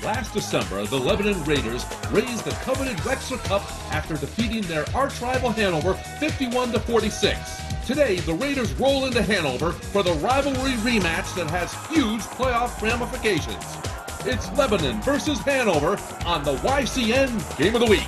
Last December, the Lebanon Raiders raised the coveted Wexler Cup after defeating their arch-rival Hanover 51-46. Today, the Raiders roll into Hanover for the rivalry rematch that has huge playoff ramifications. It's Lebanon versus Hanover on the YCN Game of the Week.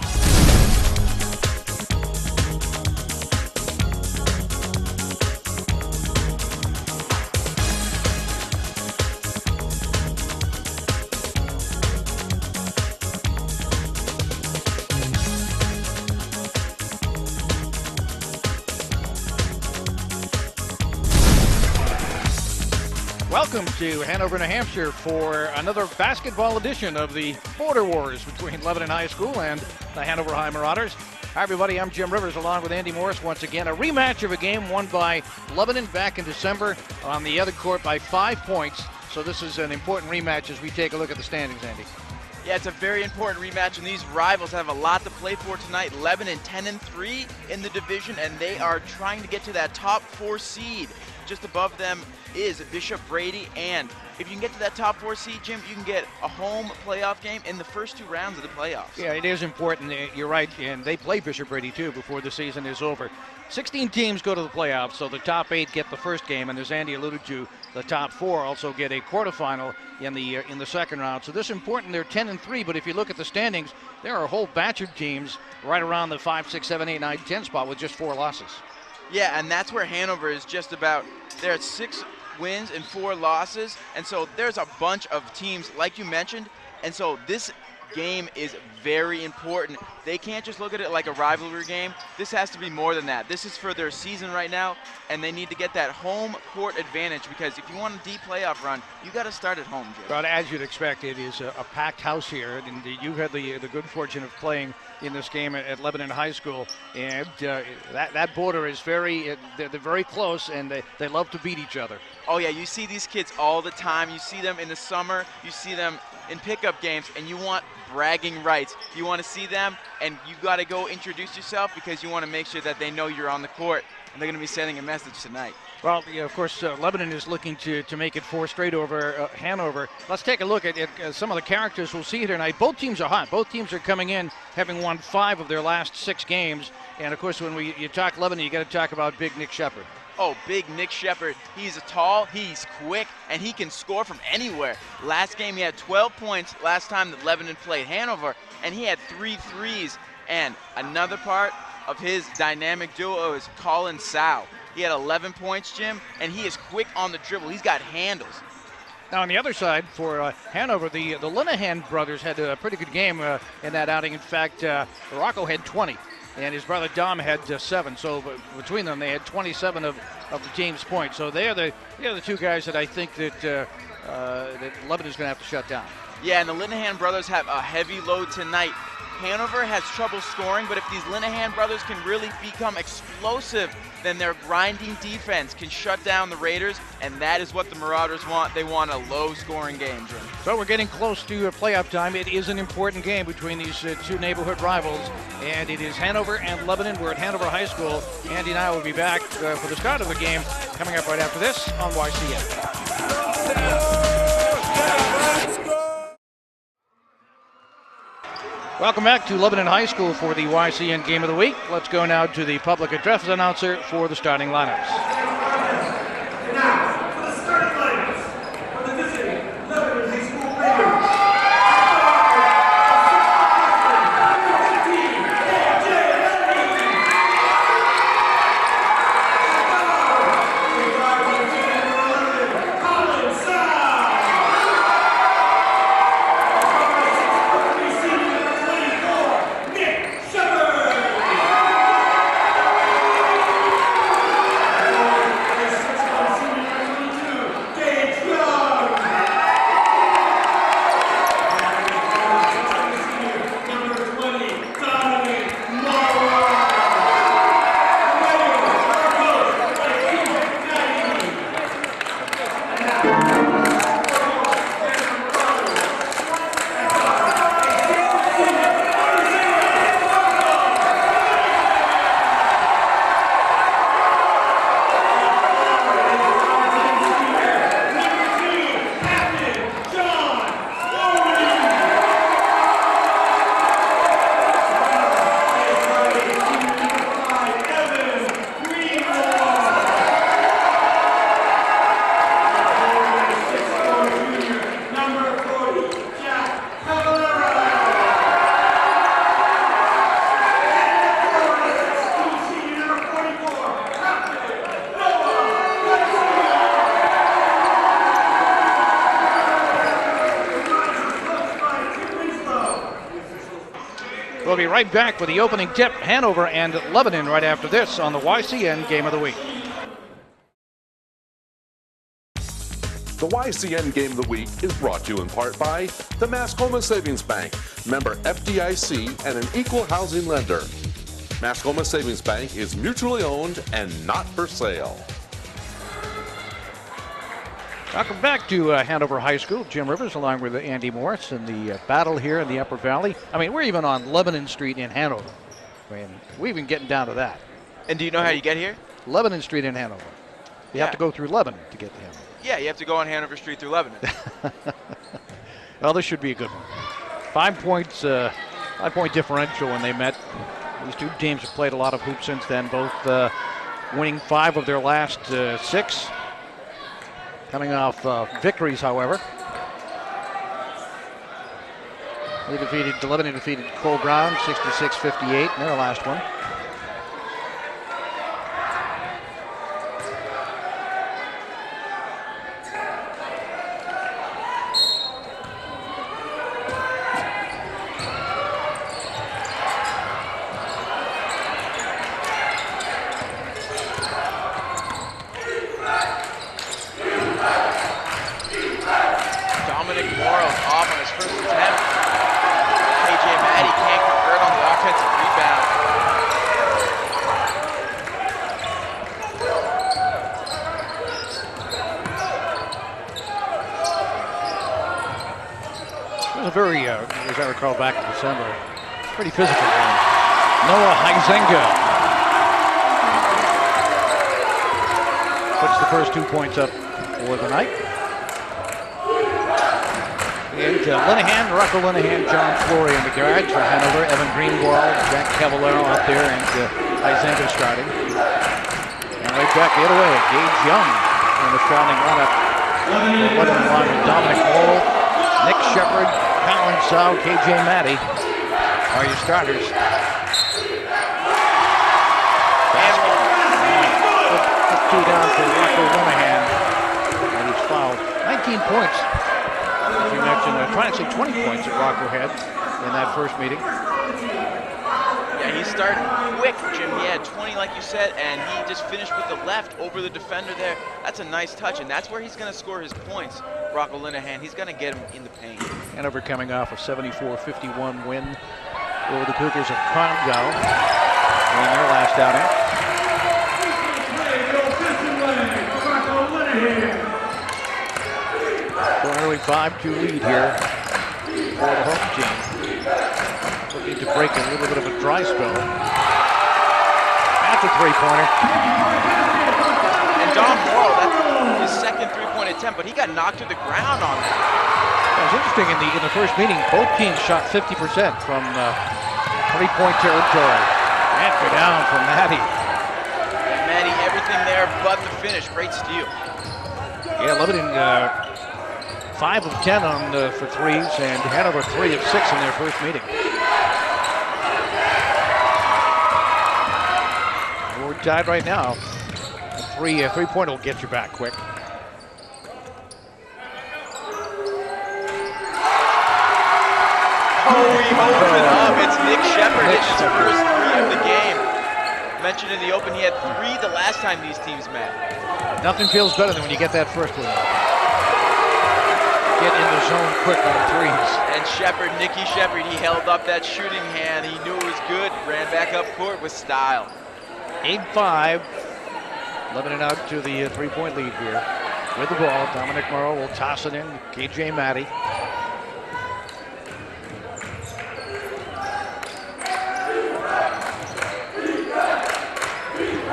Welcome to Hanover, New Hampshire for another basketball edition of the Border Wars between Lebanon High School and the Hanover High Marauders. Hi everybody, I'm Jim Rivers along with Andy Morris once again. A rematch of a game won by Lebanon back in December on the other court by 5 points. So this is an important rematch as we take a look at the standings, Andy. Yeah, it's a very important rematch, and these rivals have a lot to play for tonight. Lebanon 10-3 in the division, and they are trying to get to that top 4 seed. Just above them is Bishop Brady, and if you can get to that top 4 seed, Jim, you can get a home playoff game in the first 2 rounds of the playoffs. Yeah, it is important. You're right, and they play Bishop Brady too before the season is over. 16 teams go to the playoffs, so the top 8 get the first game, and as Andy alluded to, the top 4 also get a quarterfinal in the second round. So this is important. They're 10-3, but if you look at the standings, there are a whole batch of teams right around the 5, 6, 7, 8, 9, 10 spot with just 4 losses. Yeah, and that's where Hanover is just about. They're at 6 wins and 4 losses, and so there's a bunch of teams, like you mentioned, and so this game is very important. They can't just look at it like a rivalry game. This has to be more than that. This is for their season right now, and they need to get that home court advantage, because if you want a deep playoff run, you got to start at home, Jim. But as you'd expect, it is a packed house here, and you've had the good fortune of playing in this game at Lebanon High School, and that border is they're very close, and they love to beat each other. Oh yeah, you see these kids all the time. You see them in the summer, you see them in pickup games, and you want bragging rights. You want to see them, and you got to go introduce yourself, because you want to make sure that they know you're on the court, and they're going to be sending a message tonight. Well, yeah, of course, Lebanon is looking to make it 4 straight over Hanover. Let's take a look at some of the characters we'll see here tonight. Both teams are hot. Both teams are coming in having won 5 of their last 6 games. And, of course, when you talk Lebanon, you got to talk about big Nick Shepard. Oh, big Nick Shepard. He's tall, he's quick, and he can score from anywhere. Last game, he had 12 points last time that Lebanon played Hanover, and he had 3 threes. And another part of his dynamic duo is Colin Sow. He had 11 points, Jim, and he is quick on the dribble. He's got handles. Now, on the other side, for Hanover, the Linehan brothers had a pretty good game in that outing. In fact, Rocco had 20, and his brother Dom had 7. So between them, they had 27 of the team's points. So they're the 2 guys that I think that Lebanon is going to have to shut down. Yeah, and the Linehan brothers have a heavy load tonight. Hanover has trouble scoring, but if these Linehan brothers can really become explosive, then their grinding defense can shut down the Raiders, and that is what the Marauders want. They want a low-scoring game, Jim. So we're getting close to playoff time. It is an important game between these 2 neighborhood rivals, and it is Hanover and Lebanon. We're at Hanover High School. Andy and I will be back for the start of the game coming up right after this on YCN. Welcome back to Lebanon High School for the YCN Game of the Week. Let's go now to the public address announcer for the starting lineups. We'll be right back with the opening tip, Hanover and Lebanon, right after this on the YCN Game of the Week. The YCN Game of the Week is brought to you in part by the Mascoma Savings Bank, member FDIC and an equal housing lender. Mascoma Savings Bank is mutually owned and not for sale. Welcome back to Hanover High School. Jim Rivers along with Andy Morris in the battle here in the Upper Valley. I mean, we're even on Lebanon Street in Hanover. I mean, we're even getting down to that. And do you know how you get here? Lebanon Street in Hanover. You have to go through Lebanon to get to Hanover. Yeah, you have to go on Hanover Street through Lebanon. Well, this should be a good one. 5 points, 5-point differential when they met. These two teams have played a lot of hoops since then, both winning 5 of their last 6. Coming off victories, however. Lebanon defeated Cole Brown 66-58 in their last one. Very, as I recall back in December, pretty physical game. Noah Heisenga puts the first 2 points up for the night. And Linehan, Rocco Linehan, John Flory in the garage for Hanover, Evan Greenwald, Jack Cavallero out there, and Heisenga starting. And right back the other way, Gage Young in the starting lineup. Lebanon along with Dominic Morrill, Nick Shepard, Colin Sow, KJ Maddie are your starters. Basket. Put 2 down for Rocco Linehan, and he's fouled. 19 points. As you mentioned, trying to say 20 points that Rocco had in that first meeting. Yeah, he started quick, Jim. He had 20, like you said, and he just finished with the left over the defender there. That's a nice touch, and that's where he's going to score his points. Rocco Linehan, he's going to get him in the paint. Hanover coming off a 74-51 win over the Cougars of Congal in their last outing. So an early 5-2 lead here for the home team. Looking to break a little bit of a dry spell. That's a three-pointer. And Dom Morrill, that's his second three-point attempt, but he got knocked to the ground on that. It was interesting in the first meeting, both teams shot 50% from three-point territory. Answer down from Maddie. And Maddie, everything there but the finish. Great steal. Yeah, Lebanon 5 of 10 on for threes, and Hanover 3 of 6 in their first meeting. We're tied right now. A three-pointer will get you back quick. Oh, he holds it up. It's Nick Shepard. It's his first 3 of the game. Mentioned in the open, he had 3 the last time these teams met. Nothing feels better than when you get that first one. Get in the zone quick on threes. And Shepard, Nicky Shepard, he held up that shooting hand. He knew it was good. Ran back up court with style. 8-5. Lebanon out to the three-point lead here. With the ball, Dominic Morrow will toss it in. KJ Maddie.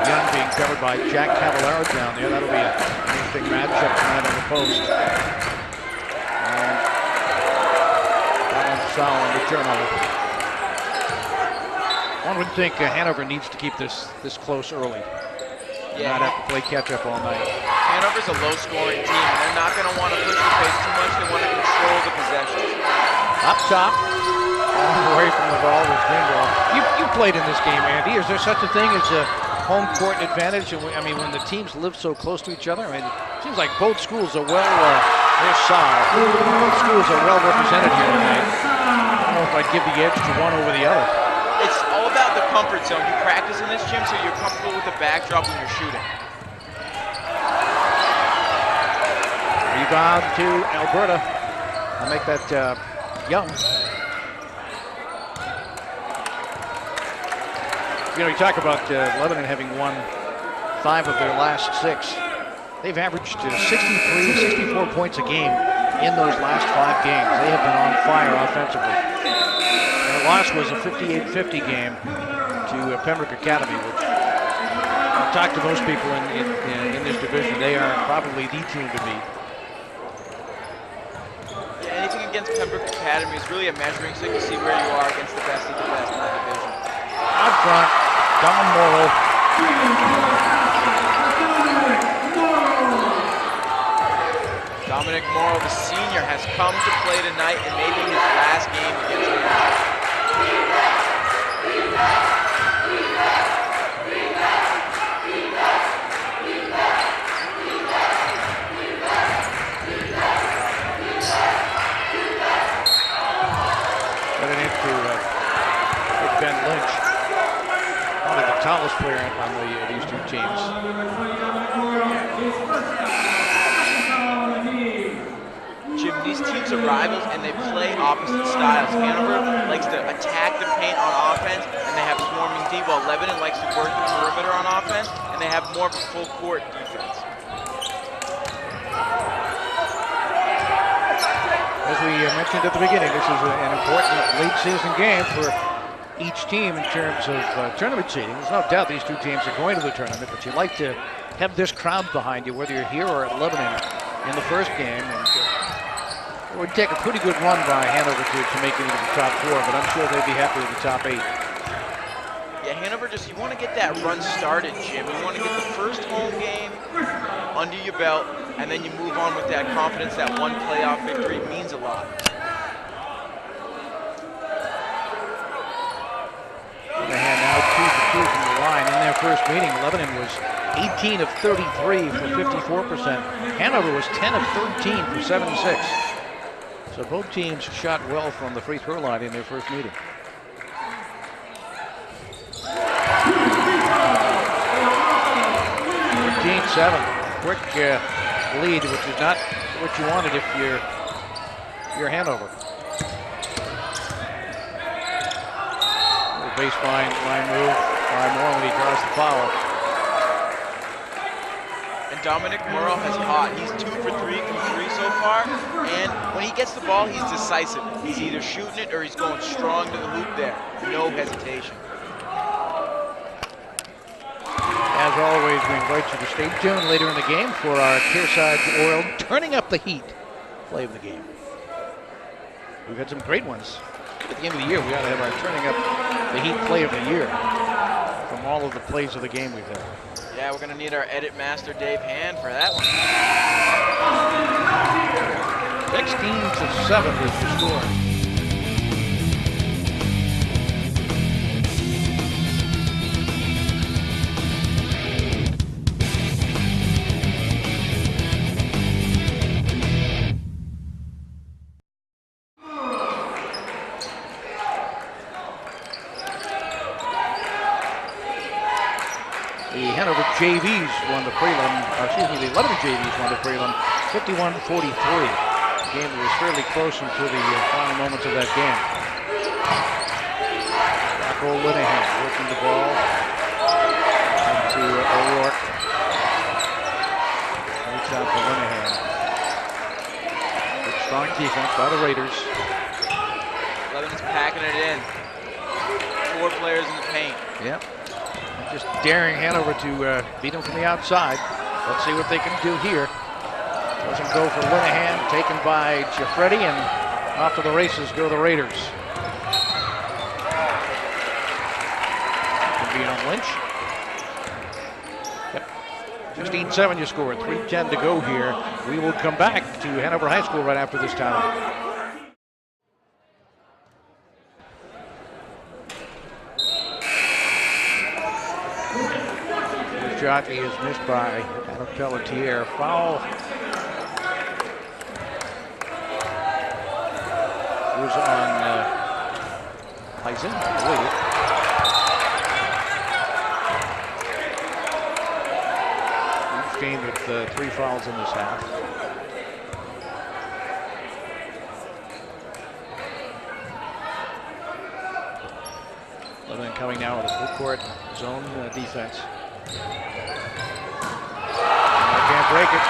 Young being covered by Jack Cavallero down there. That'll be an interesting matchup tonight on the post. And Colin Sow on the turnover. One would think Hanover needs to keep this close early. Yeah. Not have to play catch-up all night. Hanover's a low-scoring team, and they're not going to want to push the pace too much. They want to control the possessions. Up top, away from the ball was Greenwald. You played in this game, Andy. Is there such a thing as a home court advantage? I mean, when the teams live so close to each other, I mean, it seems like both schools are there's Both schools are well represented here tonight. I don't know if I'd give the edge to one over the other. It's all about the comfort zone. You practice in this gym so you're comfortable with the backdrop when you're shooting. Rebound to Alberta. I'll make that Young. You know, you talk about Lebanon having won 5 of their last 6. They've averaged 63, 64 points a game in those last 5 games. They have been on fire offensively. Their loss was a 58-50 game to Pembroke Academy, which I've talked to most people in this division. They are probably the team to beat. Yeah, anything against Pembroke Academy is really a measuring stick to see where you are against the best of the best in the division. Out front, Don Morrow. Dominic Morrow, the senior, has come to play tonight and maybe his last game against Hanover. Got it into Ben Lynch, probably the tallest player on these 2 teams. Jim, these teams are rivals and they play opposite styles. Hanover likes to attack the paint on offense and they have swarming D, while Lebanon likes to work the perimeter on offense and they have more of a full court defense. As we mentioned at the beginning, this is an important late season game for each team in terms of tournament seeding. There's no doubt these 2 teams are going to the tournament, but you like to have this crowd behind you, whether you're here or at Lebanon in the first game. And it would take a pretty good run by Hanover to make it into the top 4, but I'm sure they'd be happy with the top 8. Yeah, Hanover you want to get that run started, Jim. You want to get the first home game under your belt, and then you move on with that confidence. That one playoff victory means a lot. Lebanon now 2 for 2 from the line. In their first meeting, Lebanon was 18 of 33 for 54%. Hanover was 10 of 13 for 76. So both teams shot well from the free throw line in their first meeting. 13-7. Quick lead, which is not what you wanted if you're Hanover. Little baseline line move by Moore when he draws the foul. And Dominic Morrow has hot. He's 2 for 3 from 3 so far, and when he gets the ball, he's decisive. He's either shooting it or he's going strong to the hoop there. No hesitation. As always, we invite you to stay tuned later in the game for our Kearsarge Oil Turning Up the Heat play of the game. We've had some great ones. At the end of the year, we ought to have our Turning Up the Heat play of the year from all of the plays of the game we've had. Yeah, we're going to need our edit master, Dave Hand, for that one. 16-7 is the score. The Hanover JVs won the prelim, the Lebanon JVs won the prelim 51-43. The game was fairly close until the final moments of that game. Rocco Linehan working the ball into O'Rourke. Great shot for Linehan. Good strong defense by the Raiders. Lebanon's packing it in. 4 players in the paint. Yep. Just daring Hanover to beat them from the outside. Let's see what they can do here. Doesn't go for Linehan, taken by Giuffretti, and off to the races go the Raiders. Can be on Lynch. Yep. 16-7 you score, 3:10 to go here. We will come back to Hanover High School right after this time. Shot is missed by Adam Pelletier. Foul was on Heisen, I believe. Each game with 3 fouls in this half. Lebanon coming now with a full court zone defense. Can't break it.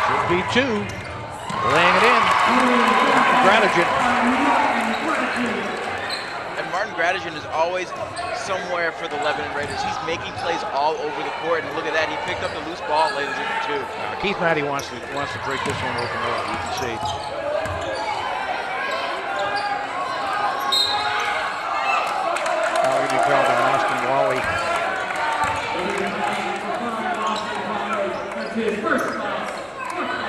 Should be 2. Laying it in. Gradigan. And Martin Gradigan is always somewhere for the Lebanon Raiders. He's making plays all over the court, and look at that. He picked up the loose ball and laid it in for 2. Keith Matty wants to break this one open early. You can see. Already called on Austin Wally.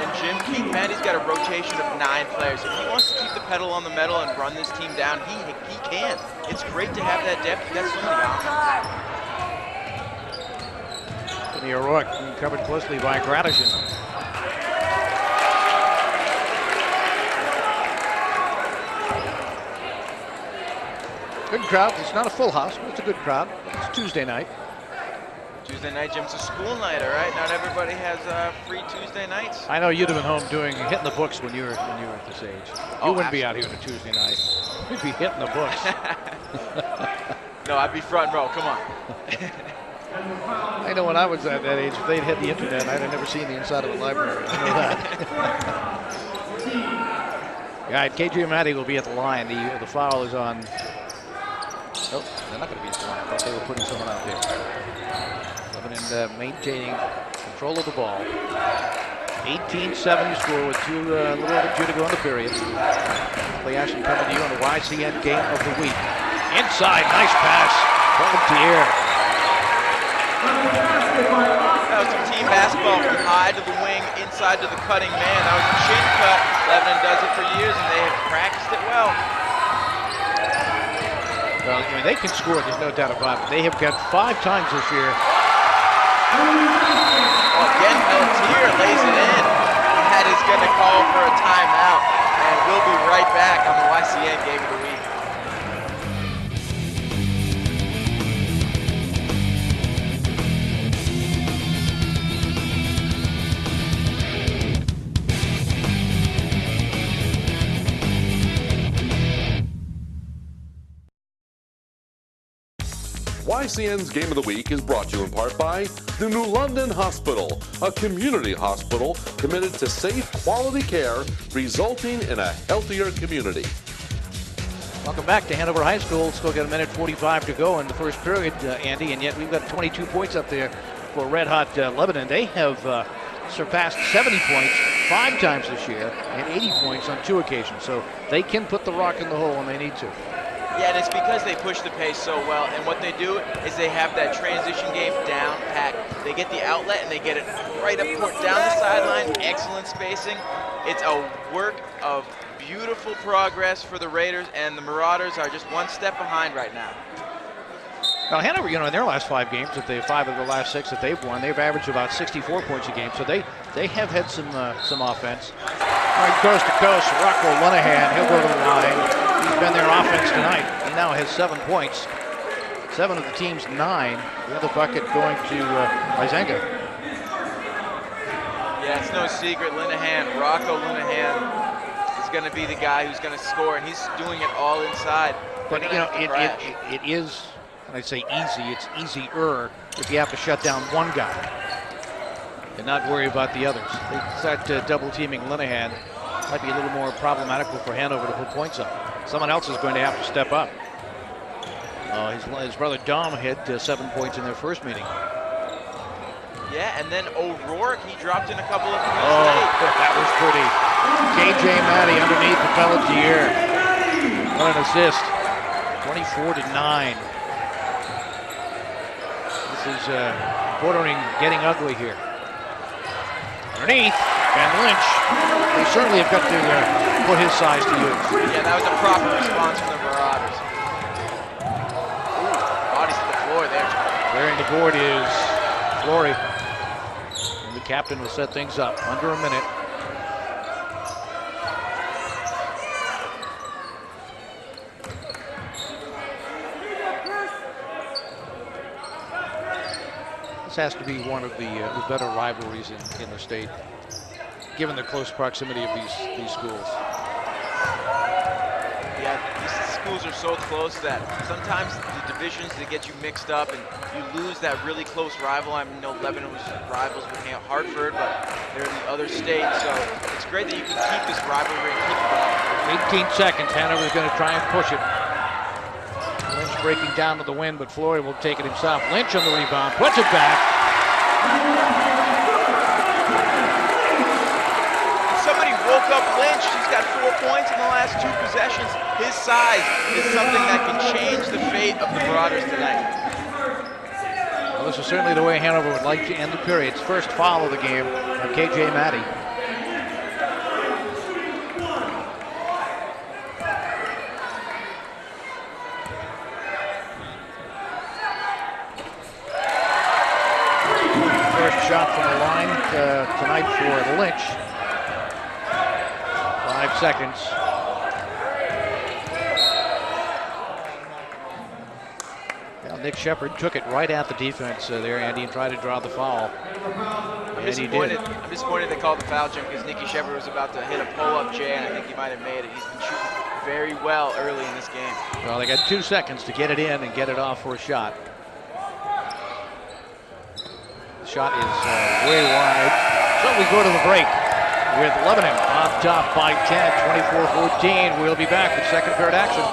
And Jim, Keith Matty's got a rotation of 9 players. If he wants to keep the pedal on the metal and run this team down, he can. It's great to have that depth. He's got so many options. The O'Rourke being covered closely by Gradigan. Good crowd. It's not a full house, but it's a good crowd. It's Tuesday night. Tuesday night, Jim. It's a school night, all right? Not everybody has free Tuesday nights. I know you'd have been home hitting the books when you were at this age. You wouldn't be out here on a Tuesday night. You'd be hitting the books. No, I'd be front row. Come on. I know when I was at that age, if they'd hit the internet, I'd have never seen the inside of a library. I know that. Yeah, KJ Matty will be at the line. The foul is on. Oh, they're not going to be at the line. I thought they were putting someone out there. Lebanon maintaining control of the ball. 18-7 score with a little over 2 to go in the period. Play action coming to you on the YCN game of the week. Inside, nice pass. Volunteer. That was some team basketball from high to the wing, inside to the cutting man. That was a chin cut. Lebanon does it for years, and they have practiced it well. Well, I mean, they can score, there's no doubt about it. They have got 5 times this year. Oh, again, Pelletier lays it in. That is going to call for a timeout, and we'll be right back on the YCN Game of the Week. YCN's Game of the Week is brought to you in part by the New London Hospital, a community hospital committed to safe, quality care, resulting in a healthier community. Welcome back to Hanover High School. Still got 1:45 to go in the first period, Andy, and yet we've got 22 points up there for Red Hot Lebanon. They have surpassed 70 points 5 times this year and 80 points on 2 occasions, so they can put the rock in the hole when they need to. Yeah, and it's because they push the pace so well, and what they do is they have that transition game down pat. They get the outlet and they get it right up court, down the sideline, excellent spacing. It's a work of beautiful progress for the Raiders, and the Marauders are just 1 step behind right now. Now Hanover, in their last 5 games, 5 of the last 6 that they've won, they've averaged about 64 points a game, so they have had some offense. All right, coast to coast, Rocco Linehan, he'll go to the line. He's been their offense tonight. He now has 7 points. 7 of the team's 9. The other bucket going to Izenga. Yeah, it's no secret. Rocco Linehan is going to be the guy who's going to score, and he's doing it all inside. But it is, and I say easy. It's easier if you have to shut down one guy and not worry about the others. They start double teaming Linehan. Might be a little more problematical for Hanover to put points up. Someone else is going to have to step up. His brother Dom hit 7 points in their first meeting. Yeah, and then O'Rourke, he dropped in a couple of threes late. That was pretty. KJ Matty underneath the Pelletier. What an assist. 24-9. This is bordering getting ugly here. Underneath, Ben Lynch. They certainly have got to put his size to use. Yeah, that was a proper response from the Marauders. Ooh, bodies to the floor there. Clearing the board is Flory. And the captain will set things up. Under a minute. This has to be one of the better rivalries in the state, given the close proximity of these schools. Yeah, these schools are so close that sometimes the divisions, they get you mixed up and you lose that really close rival. I know Lebanon was rivals with Hartford, but they're in the other state, so it's great that you can keep this rivalry and keep it going. 18 seconds, Hanover's going to try and push it. Lynch breaking down to the win, but Floyd will take it himself. Lynch on the rebound, puts it back. Somebody woke up Lynch. He's got 4 points in the last 2 possessions. His size is something that can change the fate of the Marauders tonight. Well, this is certainly the way Hanover would like to end the period. It's first foul of the game on KJ Maddie. Shot from the line tonight for Lynch. 5 seconds. Well, Nick Shepard took it right at the defense there, Andy, and tried to draw the foul. I'm disappointed they called the foul, Jim, because Nicky Shepard was about to hit a pull-up J, and I think he might have made it. He's been shooting very well early in this game. Well, they got 2 seconds to get it in and get it off for a shot. Shot is way wide. So we go to the break with Lebanon on top by 10, 24-14. We'll be back with second period action.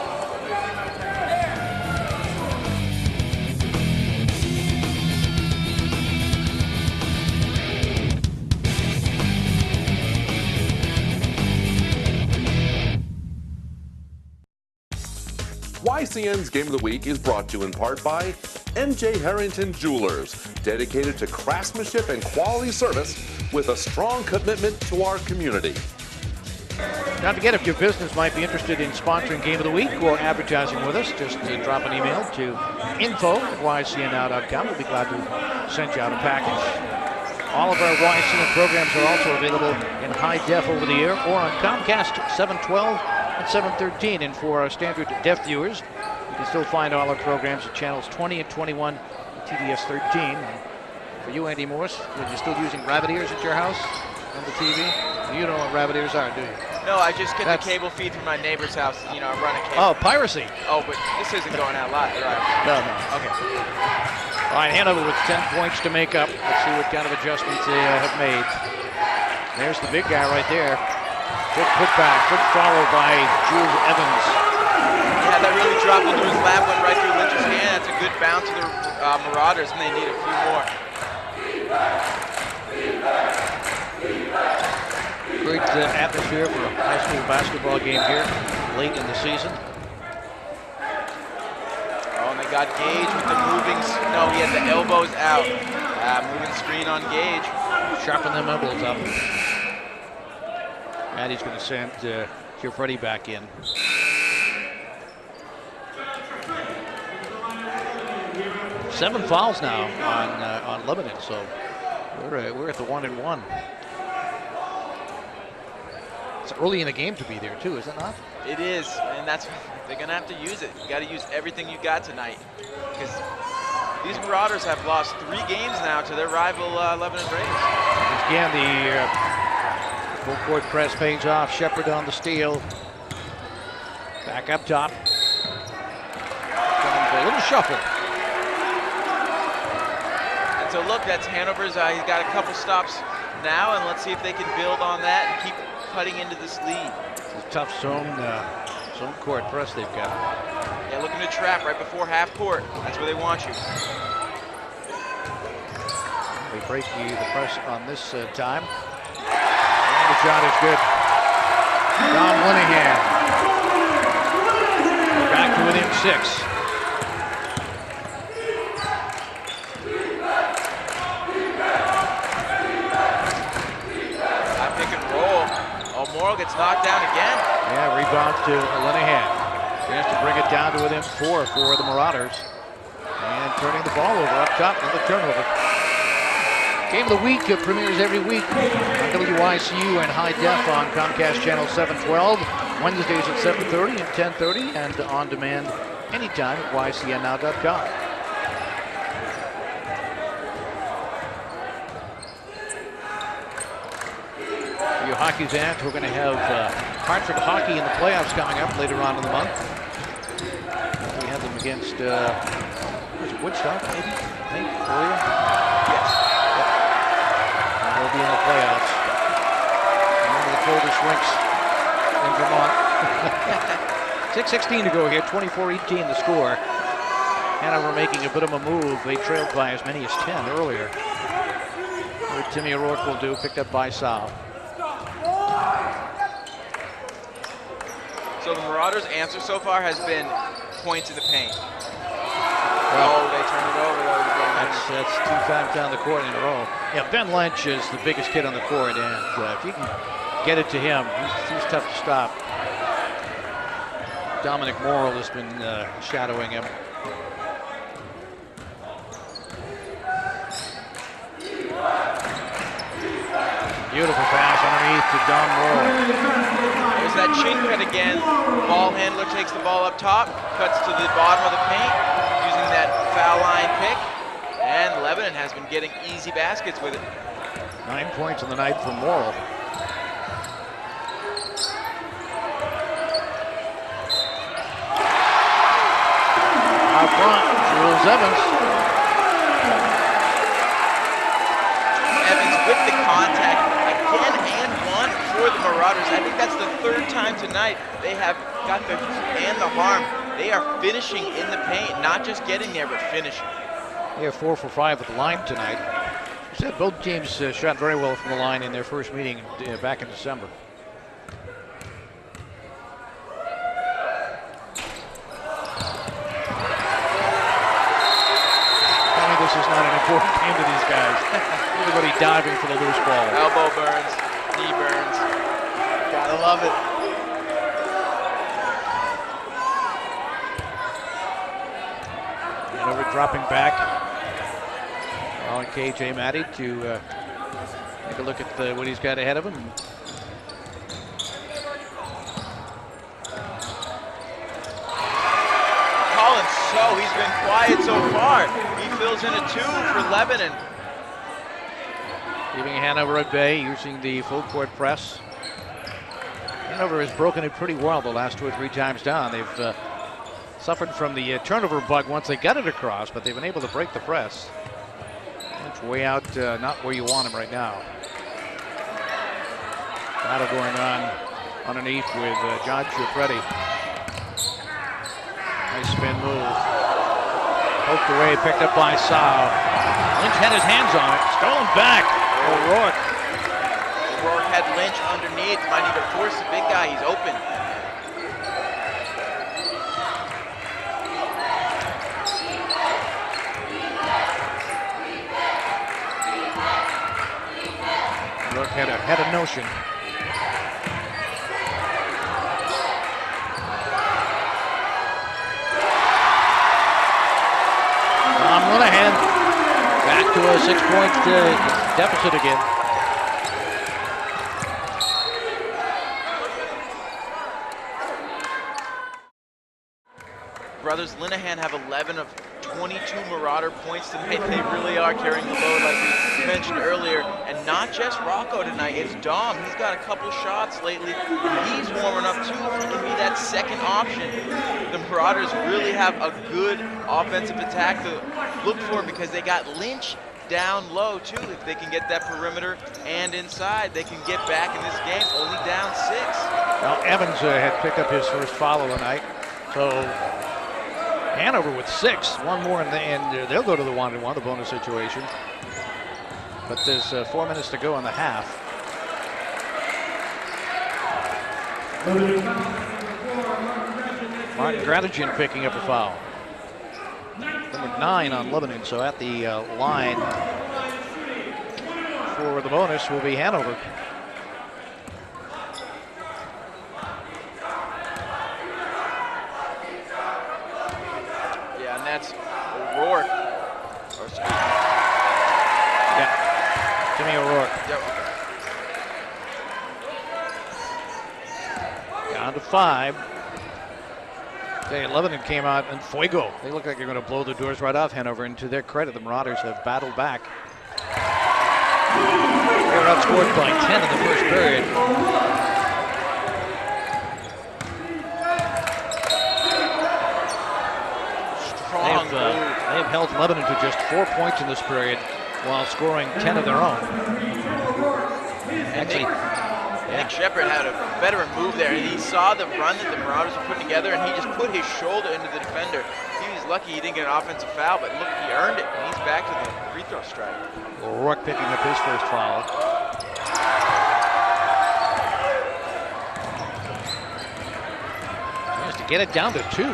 YCN's Game of the Week is brought to you in part by MJ Harrington Jewelers, dedicated to craftsmanship and quality service with a strong commitment to our community. Don't forget, if your business might be interested in sponsoring Game of the Week or advertising with us, just drop an email to info@ycnnow.com. We'll be glad to send you out a package. All of our YCN programs are also available in high def over the air or on Comcast 712 and 713. And for our standard deaf viewers, you can still find all our programs at channels 20 and 21 and TDS 13. And for you, Andy Morse, are you still using rabbit ears at your house on the TV? You don't know what rabbit ears are, do you? No, I just get the cable feed from my neighbor's house. You know, I run a cable. Oh, piracy. Oh, but this isn't going out live, right? No. Okay. All right, Hanover with 10 points to make up. Let's see what kind of adjustments they have made. There's the big guy right there. Good putback, good follow by Jules Evans. Yeah, that really dropped into his lap, went right through Lynch's hand. That's a good bounce to the Marauders, and they need a few more. Great atmosphere for a high school basketball game here late in the season. Oh, and they got Gage with the moving. No, he had the elbows out. Moving screen on Gage. Sharpen them elbows up. And he's going to send Giuffretti back in. Seven fouls now on Lebanon, so we're at the 1-1. It's early in the game to be there too, is it not? It is, and that's they're gonna have to use it. You got to use everything you got tonight, because these Marauders have lost 3 games now to their rival Lebanon Raiders. Again, the full court press pays off. Shepard on the steal. Back up top. A little shuffle. And so look, that's Hanover's. He's got a couple stops now, and let's see if they can build on that and keep cutting into this lead. It's a tough zone court press they've got. Yeah, looking to trap right before half court. That's where they want you. They break the press on this time. And the shot is good. Don Linehan. Back to within 6. Morrill gets knocked down again. Yeah, rebound to Linehan. Chance to bring it down to within 4 for the Marauders. And turning the ball over up top, another turnover. Game of the Week premieres every week on WICU and high def on Comcast Channel 712. Wednesdays at 7:30 and 10:30, and on demand anytime at ycnnow.com. hockey's at. We're going to have Hartford hockey in the playoffs coming up later on in the month. We have them against Woodstock, maybe? I think, earlier? Yes. Yep. And they'll be in the playoffs. One of the coldest rinks in Vermont. 6:16 to go here, 24-18 the score. Hanover making a bit of a move. They trailed by as many as 10 earlier. What Timmy O'Rourke will do, picked up by Sal. So the Marauders' answer so far has been points in the paint. Oh, they turned it over though. That's 2 times down the court in a row. Yeah, Ben Lynch is the biggest kid on the court, and if you can get it to him, he's tough to stop. Dominic Morrill has been shadowing him. Beautiful pass underneath to Don Morrill. There's that chin cut again. Ball handler takes the ball up top, cuts to the bottom of the paint, using that foul line pick. And Lebanon has been getting easy baskets with it. 9 points on the night for Morrill. Out front, Jules Evans. Evans with the contact again and one for the Marauders. I think that's the 3rd time tonight they have got the and the harm. They are finishing in the paint, not just getting there, but finishing. They are 4 for 5 at the line tonight. Said both teams shot very well from the line in their first meeting back in December. This is not an important game to these guys. Everybody diving for the loose ball. Elbow burns, knee burns. Gotta love it. And over dropping back. On KJ Matty to take a look at what he's got ahead of him. So he's been quiet so far. He fills in a 2 for Lebanon. Leaving Hanover at bay, using the full court press. Hanover has broken it pretty well the last 2 or 3 times down. They've suffered from the turnover bug once they got it across, but they've been able to break the press. It's way out, not where you want him right now. Battle going on underneath with John Ciuffretti. Nice spin move. Poked away, picked up by Sal. Lynch had his hands on it. Stolen back. O'Rourke. O'Rourke had Lynch underneath. Might need to force the big guy. He's open. O'Rourke had a notion. Linehan back to a 6-point deficit again. Brothers Linehan have 11 of 22 Marauder points tonight. They really are carrying the load like we mentioned earlier. And not just Rocco tonight, it's Dom. He's got a couple shots lately. He's warming up too. If he can be that second option, the Marauders really have a good offensive attack to look for because they got Lynch down low too. If they can get that perimeter and inside, they can get back in this game only down 6. Well, Evans had picked up his first foul of the night. So Hanover with 6, one more, and they'll go to the 1-1, the bonus situation. But there's 4 minutes to go in the half. Martin Gratigan picking up a foul. Number 9 on Lebanon, so at the line for the bonus will be Hanover. Yeah, and that's O'Rourke. Yeah, Timmy O'Rourke. Yep. Down to 5. Okay, Lebanon came out and fuego. They look like they're going to blow the doors right off Hanover, and to their credit, the Marauders have battled back. Here outscored by 10 in the first period. They have held Lebanon to just 4 points in this period while scoring 10 of their own. Actually, Nick Shepard had a veteran move there, and he saw the run that the Marauders were putting together, and he just put his shoulder into the defender. He was lucky he didn't get an offensive foul, but look, he earned it, and he's back to the free throw strike. Rourke picking up his first foul. Chance to get it down to 2.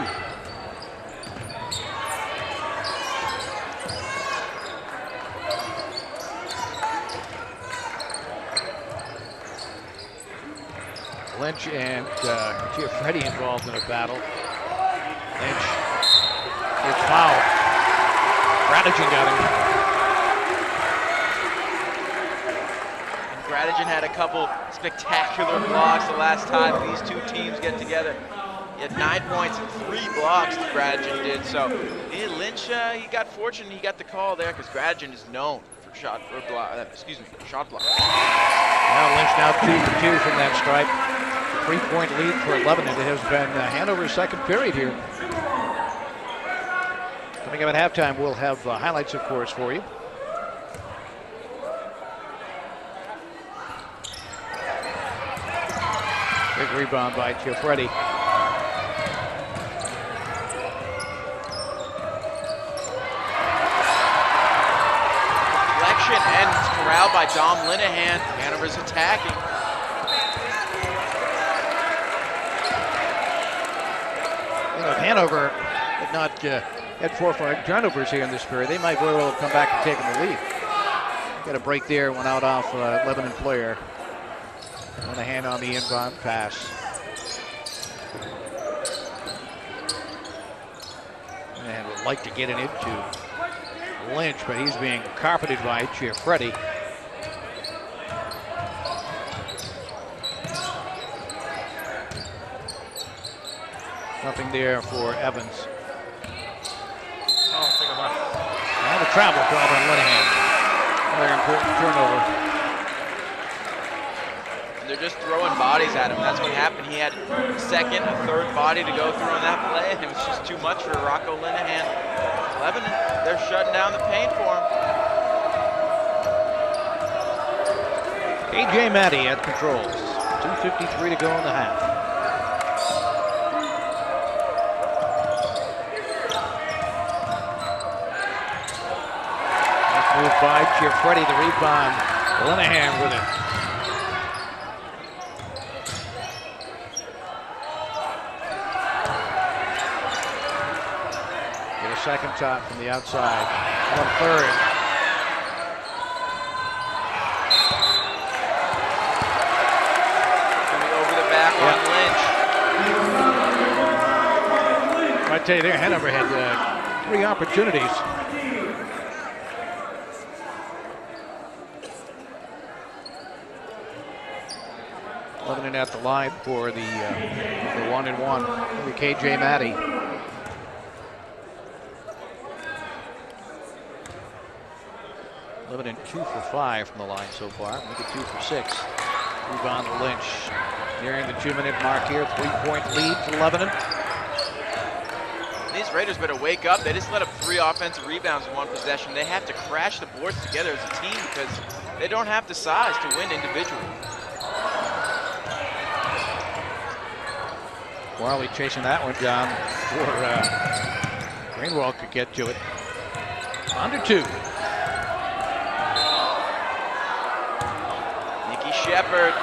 Lynch and Giuffretti involved in a battle. Lynch is fouled. Gradigan got him. And Gradigan had a couple spectacular blocks the last time these two teams get together. He had 9 points and 3 blocks that Gradigan did. So Lynch, he got fortunate. He got the call there because Gradigan is known for shot block. Now Lynch now 2 for 2 from that stripe. 3-point lead for Lebanon. It has been Hanover's second period here. Coming up at halftime, we'll have highlights, of course, for you. Big rebound by Giuffretti. Deflection, and it's corralled by Dom Linehan. Hanover's attacking. If Hanover had not had 4 or 5 turnovers here in this period, they might very well have come back and taken the lead. Got a break there, went out off a Lebanon player. On the hand on the inbound pass. And would like to get it into Lynch, but he's being carpeted by Giuffretti. Nothing there for Evans. And a travel called on Linehan. Another important turnover. And they're just throwing bodies at him. That's what happened. He had a second, a third body to go through on that play, and it was just too much for Rocco Linehan. Lebanon, they're shutting down the paint for him. KJ Maddie at controls. 2:53 to go in the half. Move by Giuffretti, the rebound. Linehan with it. Get a second shot from the outside. 1/3. Coming over the back on Lynch. I tell you there, Hanover had 3 opportunities. Lebanon at the line for the 1-and-1. KJ Maddie. Lebanon 2 for 5 from the line so far. Look at 2 for 6. Rebound to Lynch. Nearing the 2-minute mark here. 3-point lead for Lebanon. These Raiders better wake up. They just let up 3 offensive rebounds in 1 possession. They have to crash the boards together as a team because they don't have the size to win individually. Warley chasing that one down before Greenwald could get to it. Under 2. Nicky Shepard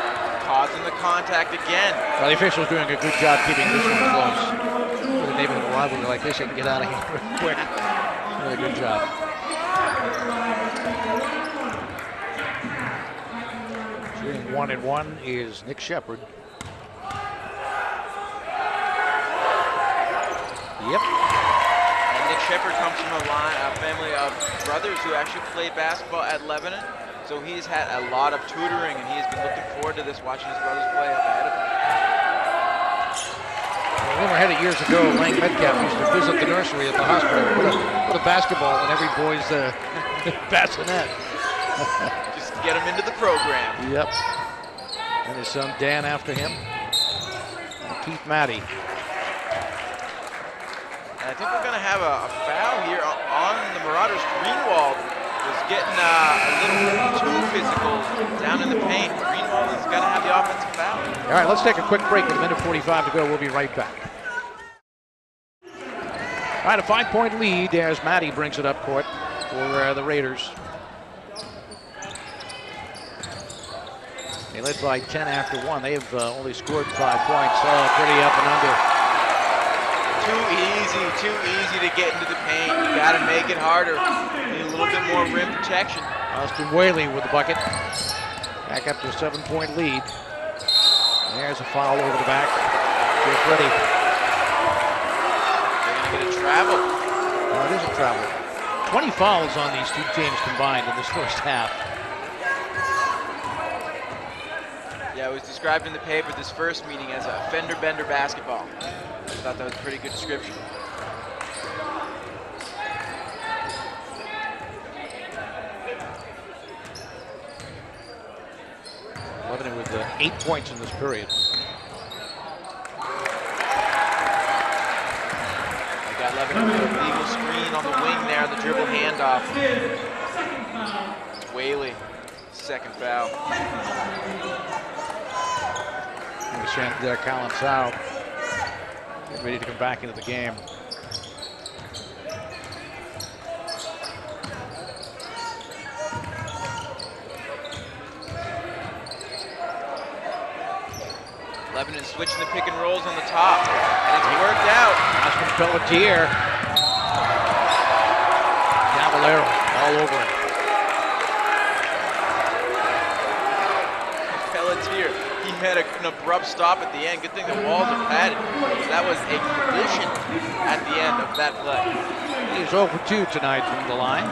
causing the contact again. Well, the officials doing a good job keeping this one close. For the neighborhood rivalry like this, they can get out of here real quick. Really good job. Shooting 1-and-1 is Nick Shepard. Yep. And Nick Shepard comes from a family of brothers who actually played basketball at Lebanon. So he's had a lot of tutoring, and he's been looking forward to this, watching his brothers play up ahead of him. Well, rumor had it years ago, Lang Metcalf used to visit the nursery at the hospital, put a basketball in every boy's bassinet. Just get him into the program. Yep. And his son Dan after him. And Keith Matty. And I think we're going to have a foul here on the Marauders. Greenwald was getting a little too physical down in the paint. Greenwald is going to have the offensive foul. All right, let's take a quick break with a minute 45 to go. We'll be right back. All right, a 5-point lead as Matty brings it up court for the Raiders. They led by 10 after 1. They have only scored 5 points. Pretty up and under. Too easy to get into the paint. You got to make it harder. Need a little bit more rim protection. Austin Whaley with the bucket. Back up to a 7-point lead. There's a foul over the back. Get ready. They're going to get a travel. No, it is a travel. 20 fouls on these two teams combined in this first half. Yeah, it was described in the paper this first meeting as a fender-bender basketball. I thought that was a pretty good description. Lebanon with 8 points in this period. They got Lebanon with a legal screen on the wing there, the dribble handoff. Whaley, second foul. And the chance there, Colin Sau, getting ready to come back into the game. Lebanon switching the pick and rolls on the top, and it's worked out. Oscar Pelletier. Cavallero all over him. Pelletier, he had an abrupt stop at the end. Good thing the walls are padded. That was a collision at the end of that play. He's 0 for 2 tonight from the line.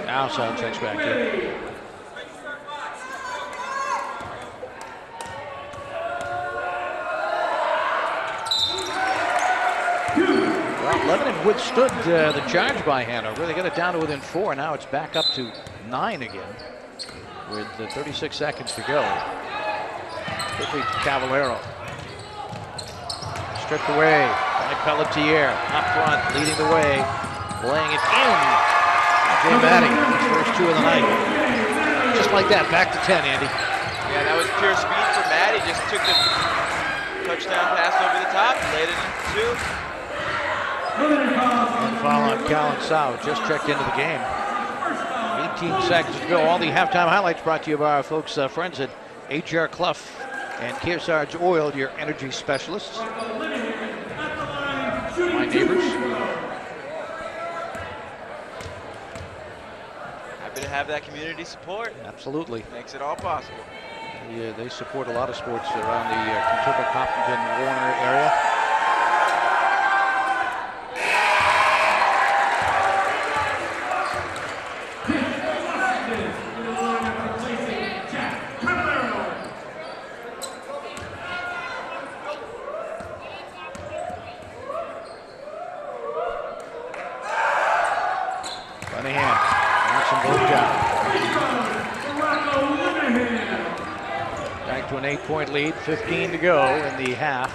Now Sau checks back in. Well, Lebanon withstood the charge by Hanover. They got it down to within 4. Now it's back up to 9 again with 36 seconds to go. Quickly to Cavallero. Stripped away by Pelletier. Up front, leading the way. Laying it in. Jay Matty, his first 2 of the night. Just like that, back to 10, Andy. Yeah, that was pure speed for Matty. Just took the touchdown pass over the top, laid it in 2. And foul on Colin Sau, just checked into the game. 18 seconds to go. All the halftime highlights brought to you by our folks, friends at H.R. Clough and Kearsarge Oil, your energy specialists. My neighbors. Happy to have that community support. Absolutely. Makes it all possible. Yeah, they support a lot of sports around the Kentucky, Hopkinton, Warner area. To an 8-point lead, 15 to go in the half.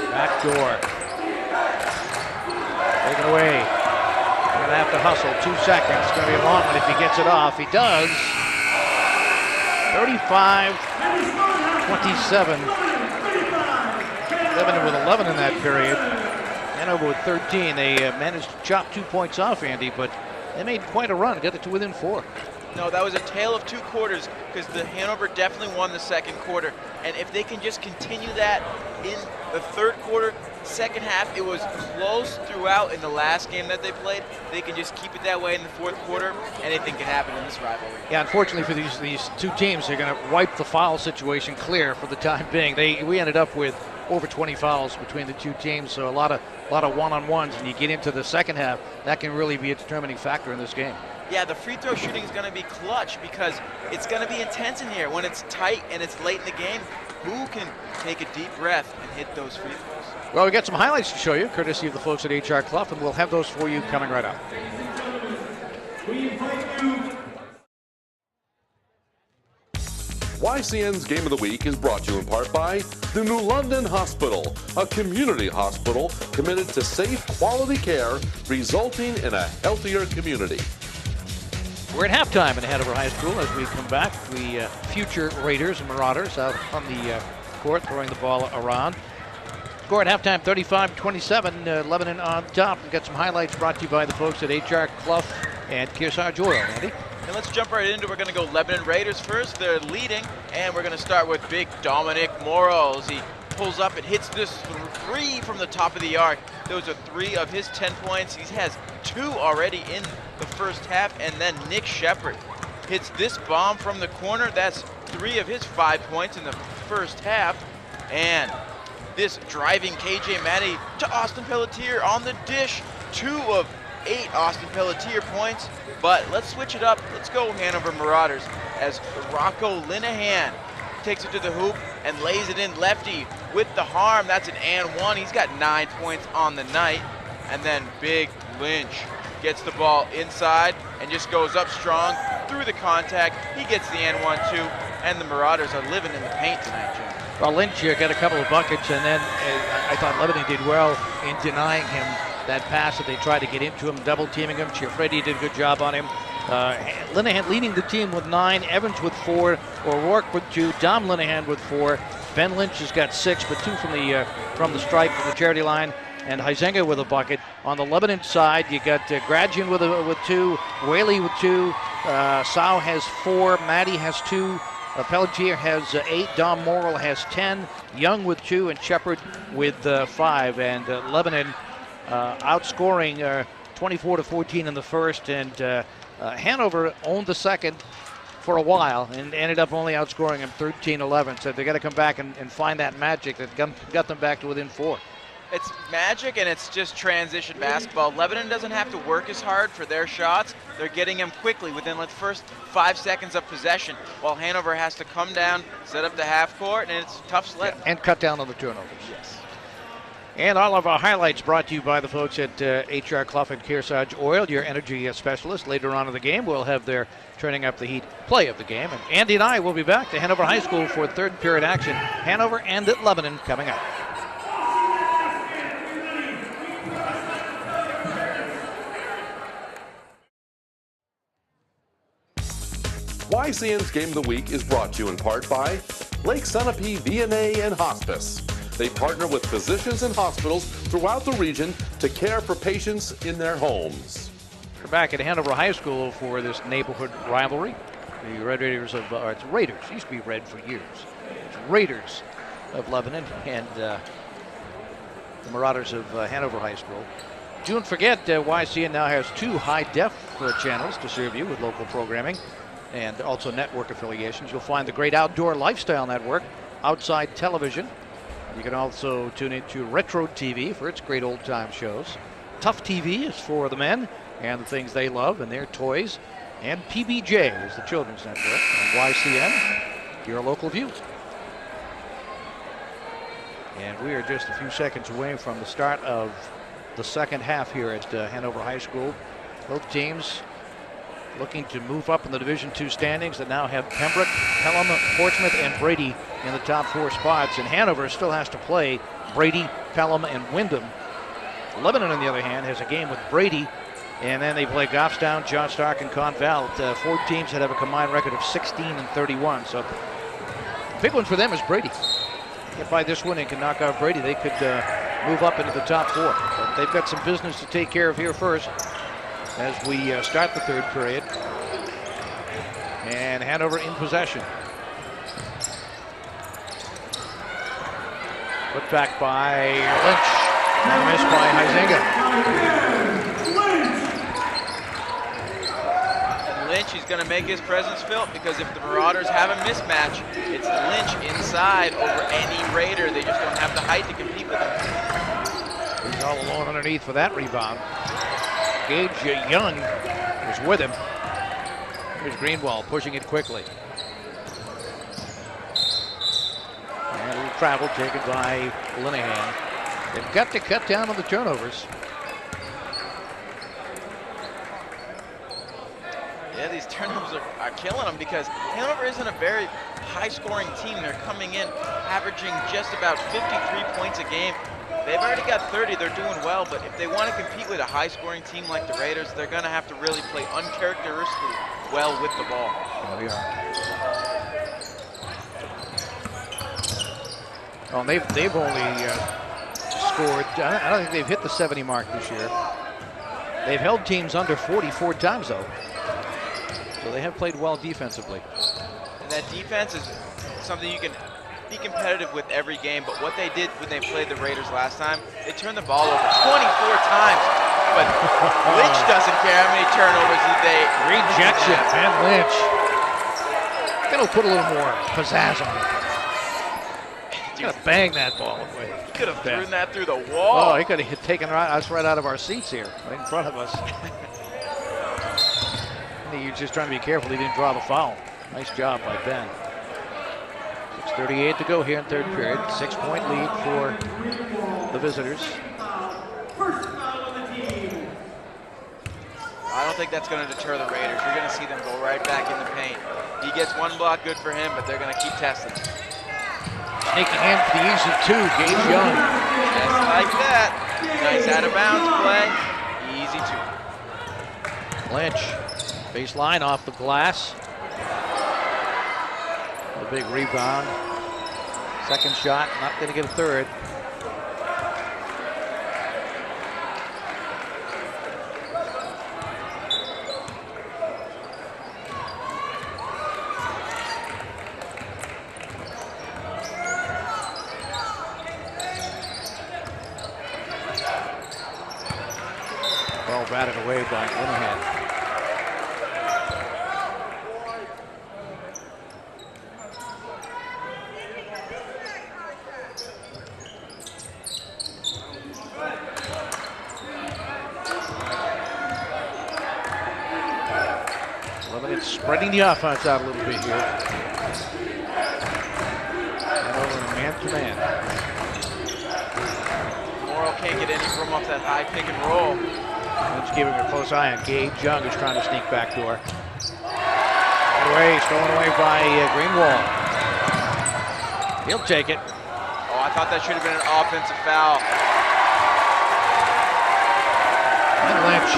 Back door. Taken away. They're going to have to hustle. 2 seconds. It's going to be a long one if he gets it off. He does. 35-27. Lebanon with 11 in that period. Hanover with 13. They managed to chop 2 points off, Andy, but they made quite a run, got it to within 4. No, that was a tale of 2 quarters because the Hanover definitely won the second quarter. And if they can just continue that in the third quarter, second half, it was close throughout in the last game that they played. They can just keep it that way in the fourth quarter. Anything can happen in this rivalry. Yeah, unfortunately for these 2 teams, they're going to wipe the foul situation clear for the time being. We ended up with over 20 fouls between the 2 teams, so a lot of one-on-ones. And you get into the second half, that can really be a determining factor in this game. Yeah, the free throw shooting is going to be clutch because it's going to be intense in here. When it's tight and it's late in the game, who can take a deep breath and hit those free throws? Well, we got some highlights to show you, courtesy of the folks at HR Clough, and we'll have those for you coming right up. YCN's Game of the Week is brought to you in part by the New London Hospital, a community hospital committed to safe, quality care, resulting in a healthier community. We're at halftime at Hanover High School as we come back. The future Raiders and Marauders out on the court throwing the ball around. Score at halftime, 35-27, Lebanon on top. We've got some highlights brought to you by the folks at HR Clough and Kearsarge Oil. Andy? And let's jump right into it. We're going to go Lebanon Raiders first. They're leading, and we're going to start with big Dominic Morrow as he pulls up and hits this three from the top of the arc. Those are 3 of his 10 points. He has 2 already in the first half, and then Nick Shepard hits this bomb from the corner. That's 3 of his 5 points in the first half. And this driving KJ Matty to Austin Pelletier on the dish. 2 of 8 Austin Pelletier points. But let's switch it up. Let's go Hanover Marauders as Rocco Linehan takes it to the hoop and lays it in lefty with the harm. That's an and 1. He's got 9 points on the night. And then big Lynch gets the ball inside and just goes up strong through the contact. He gets the and 1 too. And the Marauders are living in the paint tonight, Jim. Well, Lynch got a couple of buckets, and then I thought Lebanon did well in denying him that pass that they tried to get into him, double teaming him. Chiafredi did a good job on him. Linehan leading the team with 9, Evans with 4, O'Rourke with 2, Dom Linehan with 4. Ben Lynch has got 6, but 2 from the stripe from the charity line, and Huizenga with a bucket. On the Lebanon side, you got Gradjian with 2, Whaley with 2, Sau has 4, Matty has 2. Pelletier has 8, Dom Morrill has 10, Young with 2, and Shepard with 5. And Lebanon outscoring 24-14 in the first, and Hanover owned the second for a while and ended up only outscoring them 13-11. So they got to come back and find that magic that got them back to within 4. It's magic, and it's just transition basketball. Lebanon doesn't have to work as hard for their shots. They're getting them quickly within the first 5 seconds of possession, while Hanover has to come down, set up the half court, and it's tough sled. Yeah, and cut down on the turnovers. Yes. And all of our highlights brought to you by the folks at HR Clough and Kearsarge Oil, your energy specialist. Later on in the game, we'll have their turning up the heat play of the game. And Andy and I will be back to Hanover High School for third period action. Hanover and Lebanon coming up. YCN's Game of the Week is brought to you in part by Lake Sunapee VNA and Hospice. They partner with physicians and hospitals throughout the region to care for patients in their homes. We're back at Hanover High School for this neighborhood rivalry. The Red Raiders of, it's Raiders, it used to be Red for years. It's Raiders of Lebanon and the Marauders of Hanover High School. Don't forget, YCN now has 2 high-def channels to serve you with local programming and also network affiliations. You'll find the Great Outdoor Lifestyle Network, Outside Television. You can also tune into Retro TV for its great old-time shows. Tough TV is for the men and the things they love and their toys. And PBJ is the children's network. And YCN, your local view. And we are just a few seconds away from the start of the second half here at Hanover High School. Both teams looking to move up in the Division II standings that now have Pembroke, Pelham, Portsmouth, and Brady in the top 4 spots. And Hanover still has to play Brady, Pelham, and Wyndham. Lebanon, on the other hand, has a game with Brady, and then they play Goffstown, John Stark, and Conval. 4 teams that have a combined record of 16-31. So big one for them is Brady. Get by this one and can knock out Brady, they could move up into the top 4. But they've got some business to take care of here first as we start the third period. And Hanover in possession. Put back by Lynch. And missed by Huizenga. Lynch, he's going to make his presence felt, because if the Marauders have a mismatch, it's Lynch inside over any Raider. They just don't have the height to compete with him. He's all alone underneath for that rebound. Gage Young is with him. Here's Greenwald pushing it quickly. And a little travel taken by Linehan. They've got to cut down on the turnovers. Yeah, these turnovers are killing them because Hanover isn't a very high-scoring team. They're coming in averaging just about 53 points a game. They've already got 30. They're doing well, but if they want to compete with a high-scoring team like the Raiders, they're going to have to really play uncharacteristically well with the ball. Oh, they are. Oh, they've only scored. I don't think they've hit the 70 mark this year. They've held teams under 44 times, though. So they have played well defensively. And that defense is something you can be competitive with every game, but what they did when they played the Raiders last time, they turned the ball over 24 times. But Lynch doesn't care how many turnovers they rejection. And Lynch gotta put a little more pizzazz on it. Gotta bang that ball away. He could have thrown that through the wall. Oh, he could have taken us right out of our seats here, right in front of us. I think you're just trying to be careful he didn't draw the foul. Nice job by Ben. 6:38 to go here in third period. 6-point lead for the visitors. I don't think that's going to deter the Raiders. You're going to see them go right back in the paint. He gets one block, good for him, but they're going to keep testing. Sneaking in for the easy two, Gage Young. Just like that. Nice out of bounds play. Easy two. Lynch, baseline off the glass. A big rebound. Second shot, not going to get a third. Well batted away by Linehan. Spreading the offense out a little bit here. And over to man-to-man. Morrow can't get any room off that high pick and roll. Let's give him a close eye on Gage Young, who's trying to sneak back to her. Stolen away by Greenwald. He'll take it. Oh, I thought that should have been an offensive foul. And Lynch.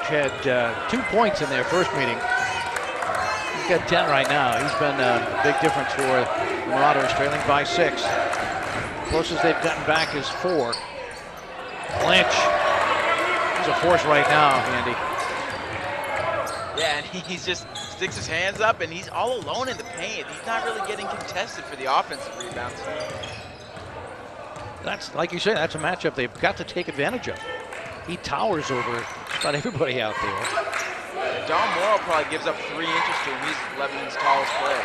Had 2 points in their first meeting. He's got 10 right now. He's been a big difference for the Marauders, trailing by 6. Closest they've gotten back is 4. Lynch. He's a force right now, Andy. Yeah, and he just sticks his hands up, and he's all alone in the paint. He's not really getting contested for the offensive rebounds. That's, like you say, that's a matchup they've got to take advantage of. He towers over just about everybody out there. Don Morrow probably gives up 3 inches to him. He's Lebanon's tallest player.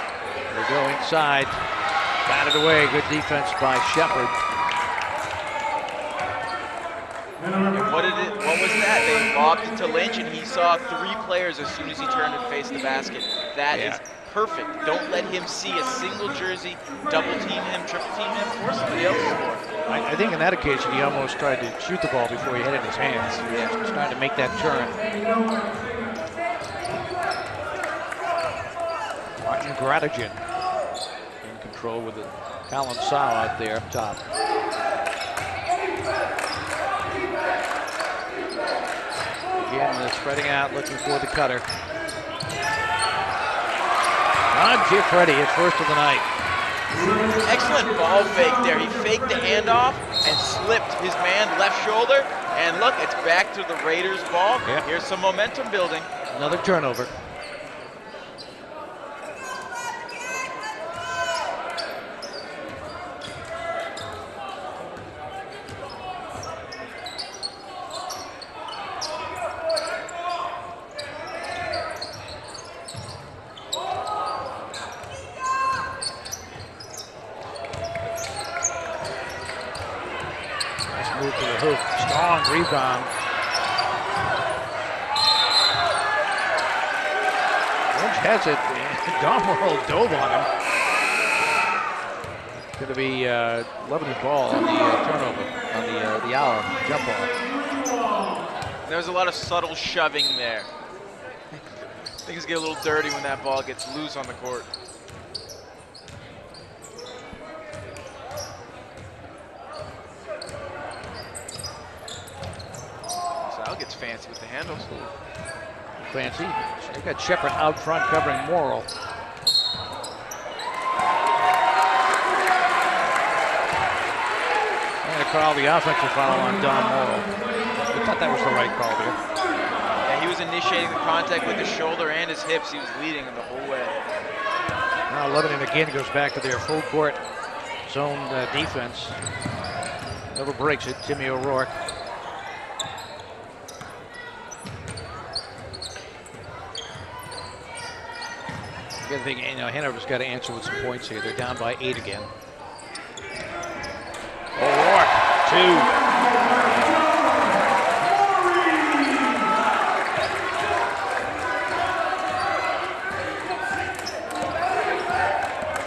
They go inside. Batted away. Good defense by Shepard. And what was that? They lobbed it to Lynch, and he saw 3 players as soon as he turned and faced the basket. That is perfect. Don't let him see a single jersey, double team him, triple team him, force somebody else to score. I think on that occasion he almost tried to shoot the ball before he had it in his hands. Yeah, he was trying to make that turn. Martin Gradigan in control with the Colin Sau out there up top. Again, spreading out, looking for the cutter. Giffretti, his first of the night. Excellent ball fake there. He faked the handoff and slipped his man left shoulder. And look, it's back to the Raiders ball. Yep. Here's some momentum building. Another turnover. Move to the hoop. Strong rebound. has it. Don Morrill dove on him. Going to be Lebanon ball on the turnover, on the hour jump ball. There was a lot of subtle shoving there. Things get a little dirty when that ball gets loose on the court. Sal gets fancy with the handles. Fancy. They got Shepard out front covering Morrill. Call the offensive foul on Don Morrill. I thought that was the right call there. Yeah, he was initiating the contact with his shoulder and his hips. He was leading him the whole way. Now Lebanon again goes back to their full court zone defense. Never breaks it. Timmy O'Rourke. I think Hanover's got to answer with some points here. They're down by 8 again. O'Rourke, 2.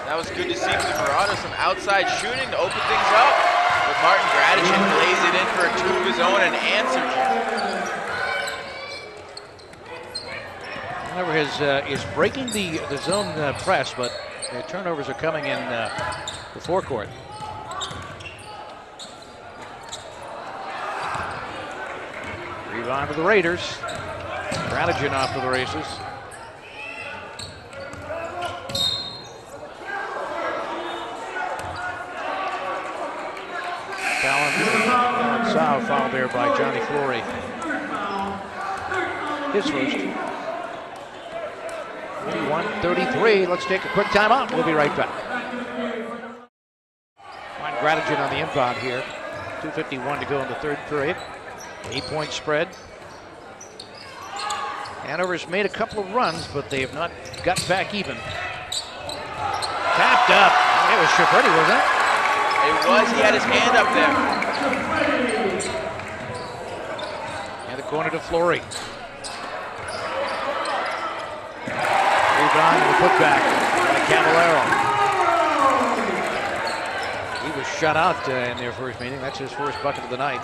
That was good to see for the Marauders. Some outside shooting to open things up. But Martin Gradishin lays it in for a 2 of his own and answered. Hanover is breaking the zone press, but their turnovers are coming in the forecourt. Rebound to the Raiders. Gradishin off to the races. Fallon Sao fouled there by Johnny Flory. His first. 41-33. Let's take a quick timeout. We'll be right back. Martin Gradishin on the inbound here. 2:51 to go in the third period. 8-point spread. Hanover's made a couple of runs, but they have not got back even. Tapped up. It was Shepard, wasn't it? It was. He had his hand up there. And the corner to Flory. Rebound and the putback by Cavallero. He was shut out in their first meeting. That's his first bucket of the night.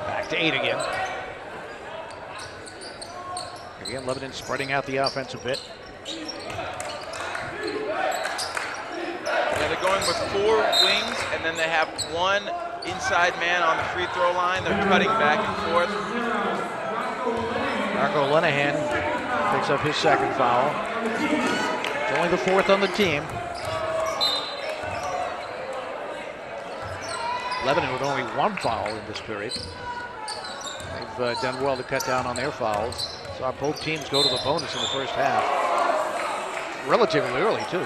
Back to 8 again. Again, Lebanon spreading out the offense a bit. Yeah, they're going with 4 wings, and then they have 1 inside man on the free throw line. They're cutting back and forth. Marco Lenahan picks up his second foul. It's only the 4th on the team. Lebanon with only 1 foul in this period. They've done well to cut down on their fouls. Saw both teams go to the bonus in the first half. Relatively early, too.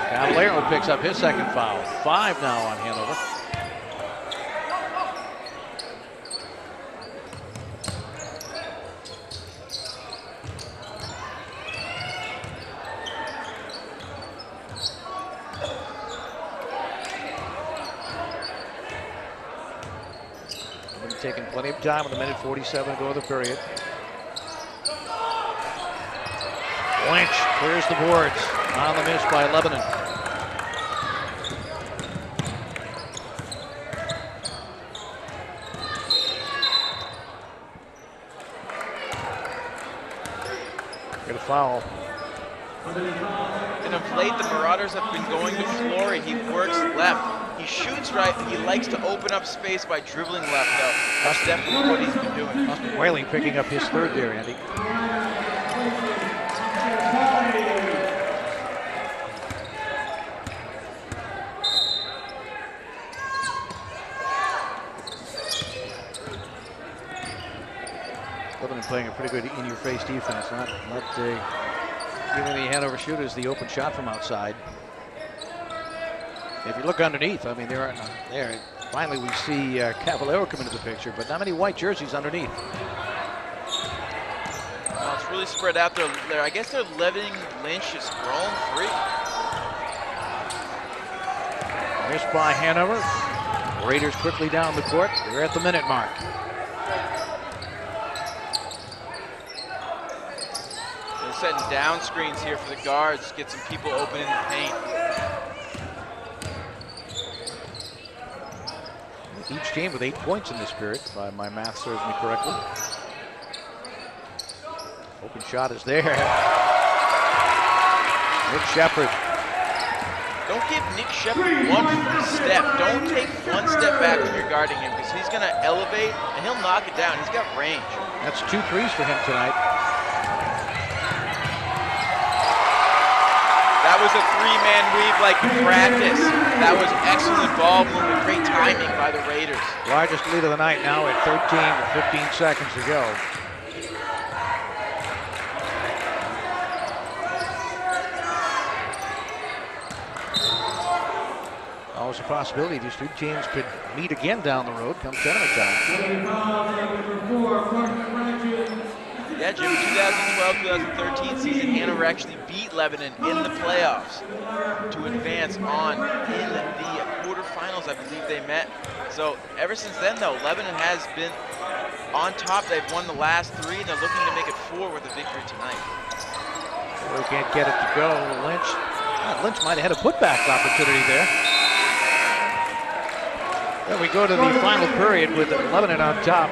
Cavallero picks up his second foul. 5 now on Hanover. Taking plenty of time with a minute 47 to go in the period. Lynch clears the boards on the miss by Lebanon. Get a foul. And of late, the Marauders have been going to Flory. He works left. He shoots right. He likes to open up space by dribbling left, though. That's definitely what he's been doing. Austin Whaling picking up his third there, Andy. Lebanon playing a pretty good in-your-face defense, not giving the Hanover shooters the open shot from outside. If you look underneath, I mean, there. Finally, we see Cavallero come into the picture, but not many white jerseys underneath. Well, it's really spread out there. I guess they're letting Lynch just roam free. Missed by Hanover. Raiders quickly down the court. They're at the minute mark. setting down screens here for the guards, get some people open in the paint. Each team with 8 points in this period, if my math serves me correctly. Open shot is there. Nick Shepard. Don't give Nick Shepard one step. Don't take one step back when you're guarding him, because he's going to elevate and he'll knock it down. He's got range. That's 2 threes for him tonight. That was a 3-man weave like practice. That was excellent ball movement, great timing by the Raiders. Largest lead of the night now at 13 with 15 seconds to go. Always a possibility these two teams could meet again down the road come tournament time. Yeah, Jim, 2012-2013 season, Hanover actually beat Lebanon in the playoffs to advance on in the quarterfinals, I believe they met. So ever since then, though, Lebanon has been on top. They've won the last 3, and they're looking to make it 4 with a victory tonight. They can't get it to go. Lynch might have had a putback opportunity there. Then we go to the final period with Lebanon on top,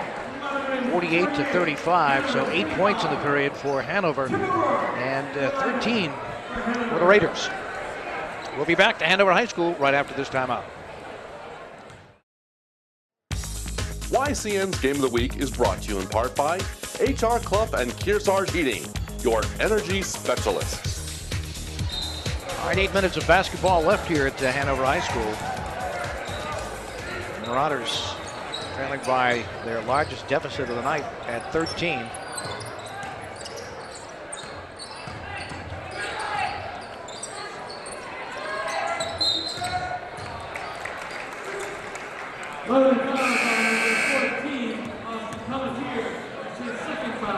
48-35. So 8 points in the period for Hanover and 13 for the Raiders. We'll be back to Hanover High School right after this timeout. YCN's Game of the Week is brought to you in part by HR Clough and Kearsarge Heating, your energy specialists. All right, 8 minutes of basketball left here at Hanover High School. Marauders trailing by their largest deficit of the night at 13.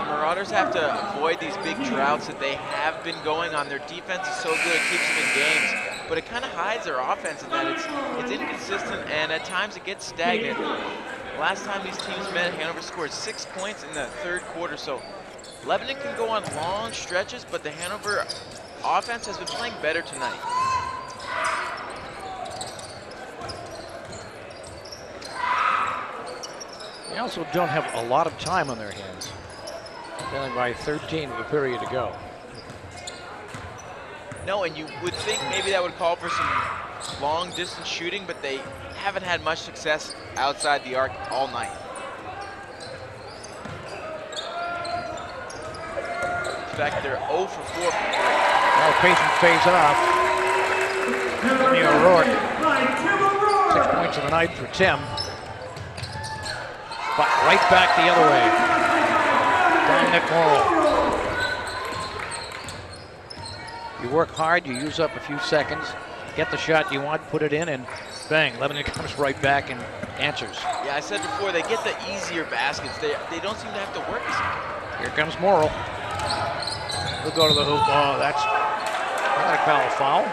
Marauders have to avoid these big droughts that they have been going on. Their defense is so good, it keeps them in games, but it kind of hides their offense in that it's inconsistent, and at times it gets stagnant. Last time these teams met, Hanover scored 6 points in the 3rd quarter, so Lebanon can go on long stretches, but the Hanover offense has been playing better tonight. They also don't have a lot of time on their hands. Trailing by 13 with a period to go. No, and you would think maybe that would call for some long distance shooting, but they haven't had much success outside the arc all night. In fact, they're 0 for 4 from 3. Now patience pays off. Jimmy O'Rourke. 6 points in the night for Tim. But right back the other way. Dominic Morrill. You work hard, you use up a few seconds, get the shot you want, put it in, and bang, Lebanon comes right back and answers. Yeah, I said before, they get the easier baskets. They don't seem to have to work as hard. Here comes Morrill. He'll go to the hoop. Oh, that's not a foul.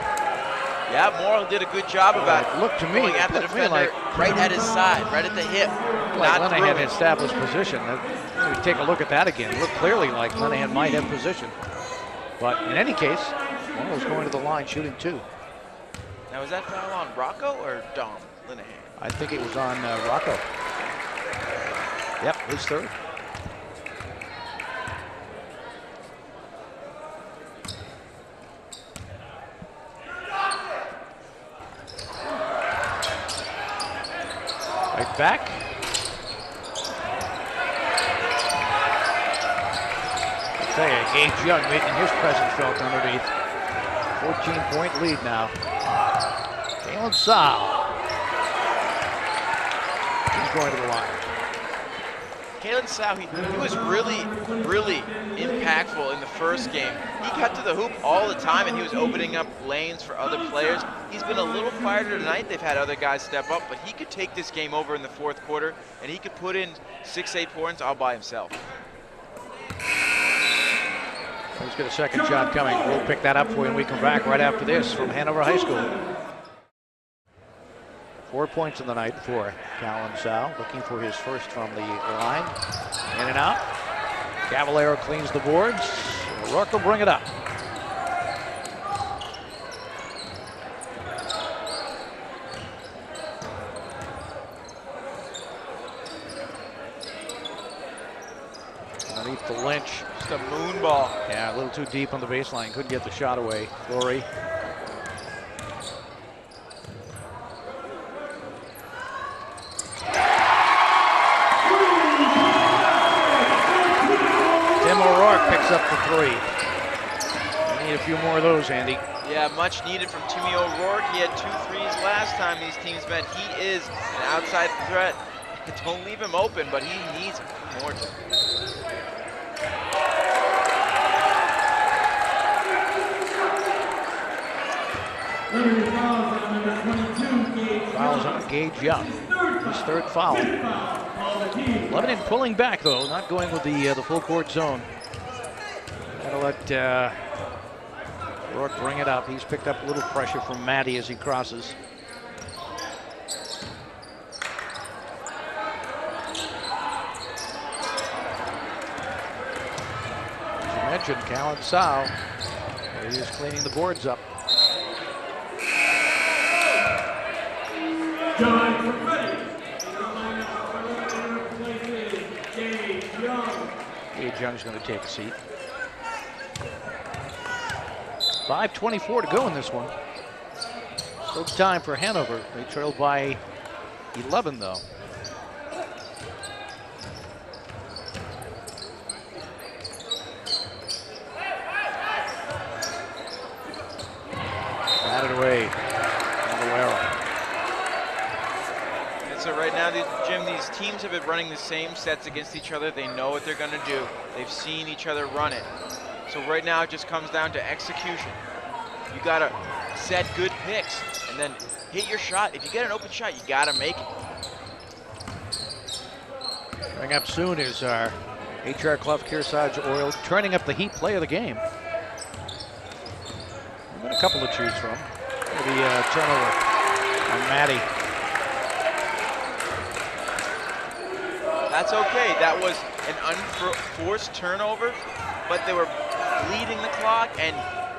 Yeah, Morrill did a good job about looked to me, going at the defender right at his side, right at the hip. Like Lenahan had established position. We take a look at that again. It looked clearly like Lenahan might have position. But in any case, Morrill's going to the line shooting 2. Now, was that foul on Rocco or Dom Linehan? I think it was on Rocco. Yep, his 3rd. Right back. I'll tell you, Gage Young making his presence felt underneath. 14-point lead now. Kalen Sal. He's going to the line. Kalen Sal, he was really impactful in the first game. He cut to the hoop all the time, and he was opening up lanes for other players. He's been a little quieter tonight. They've had other guys step up, but he could take this game over in the 4th quarter, and he could put in 6-8 points all by himself. He's got a second shot coming. We'll pick that up for you when we come back right after this from Hanover High School. 4 points in the night for Kalen Sal, looking for his first from the line. In and out. Cavallero cleans the boards. O'Rourke will bring it up. Underneath the Lynch. Just a moon ball. Yeah, a little too deep on the baseline. Couldn't get the shot away. Flory. Tim O'Rourke picks up the three. We need a few more of those, Andy. Yeah, much needed from Timmy O'Rourke. He had 2 threes last time these teams met. He is an outside threat. Don't leave him open, but he needs more. Fouls on Gage Young. His third foul. Lebanon pulling back though, not going with the full court zone. Gotta let Rourke bring it up. He's picked up a little pressure from Matty as he crosses. As you mentioned, Callan Sow, he is cleaning the boards up. Gage Young's going to take a seat. 5:24 to go in this one. Still time for Hanover. They trailed by 11 though. Batted away. So right now, Jim, these teams have been running the same sets against each other. They know what they're going to do. They've seen each other run it. So right now, it just comes down to execution. You got to set good picks and then hit your shot. If you get an open shot, you got to make it. Coming up soon is our HR Clough Kearsarge Oil turning up the heat play of the game. We've got a couple to choose from. Maybe turnover on Matty. That's okay. That was an unforced turnover, but they were bleeding the clock, and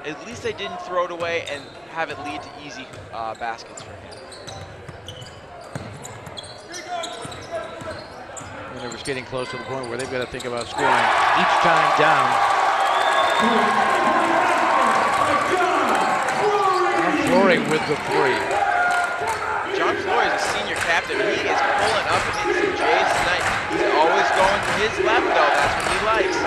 at least they didn't throw it away and have it lead to easy baskets for him. Hanover's getting close to the point where they've got to think about scoring each time down. Flory with the three. John Flory is a senior captain. He is pulling up against the Jays tonight. He's always going to his left, though. That's what he likes.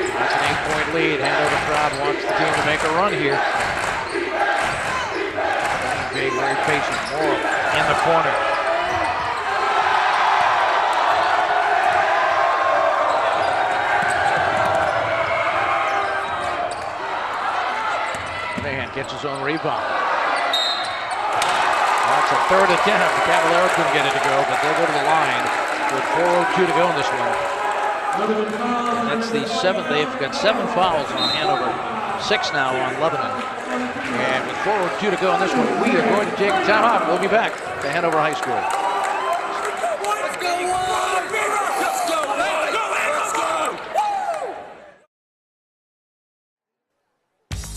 That's an 8-point lead. Hanover crowd wants the team to make a run here. Big, very patient. Morrow in the corner. Mahan gets his own rebound. That's a third attempt. Cavallero couldn't get it to go, but they'll go to the line with 4:02 to go in this one. And that's the seventh. They've got 7 fouls on Hanover, 6 now on Lebanon. And with 4:02 to go in this one, we are going to take a timeout. We'll be back to Hanover High School.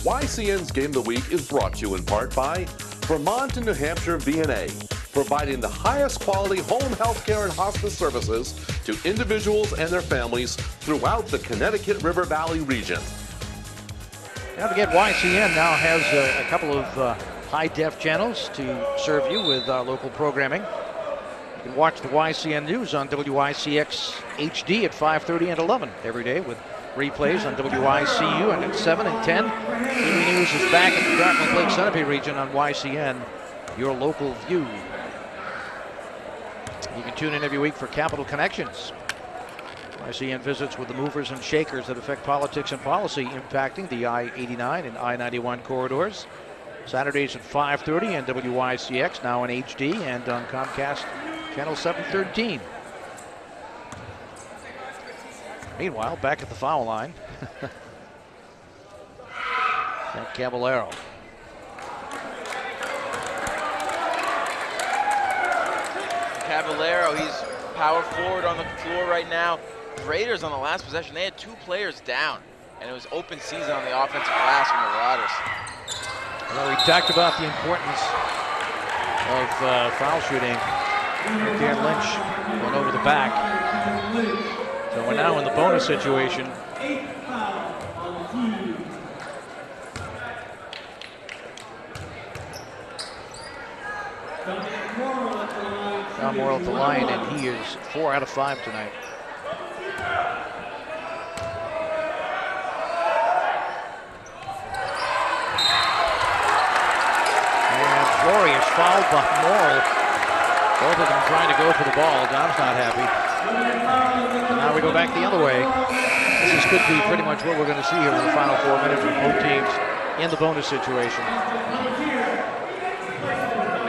YCN's Game of the Week is brought to you in part by Vermont and New Hampshire VNA, providing the highest quality home health care and hospice services to individuals and their families throughout the Connecticut River Valley region. Don't forget, YCN now has a couple of high-def channels to serve you with local programming. You can watch the YCN News on WICX HD at 5:30 and 11 every day, with replays on WICU and at 7 and 10. TV News is back in the Dartmouth Lake Sunapee region on YCN, your local view. You can tune in every week for Capital Connections. YCN visits with the movers and shakers that affect politics and policy impacting the I-89 and I-91 corridors. Saturdays at 5:30 and WICX, now in HD and on Comcast Channel 713. Meanwhile, back at the foul line, that Cavallero. Cavallero, he's power forward on the floor right now. The Raiders on the last possession, they had 2 players down, and it was open season on the offensive glass from the Marauders. Well, we talked about the importance of foul shooting. Darren Lynch went over the back. So we're now in the bonus situation. John Morrill at the line, and he is 4 out of 5 tonight. And Flory is fouled by Morrill. Both of them trying to go for the ball. Dom's not happy. And now we go back the other way. This could be pretty much what we're going to see here in the final 4 minutes with both teams in the bonus situation.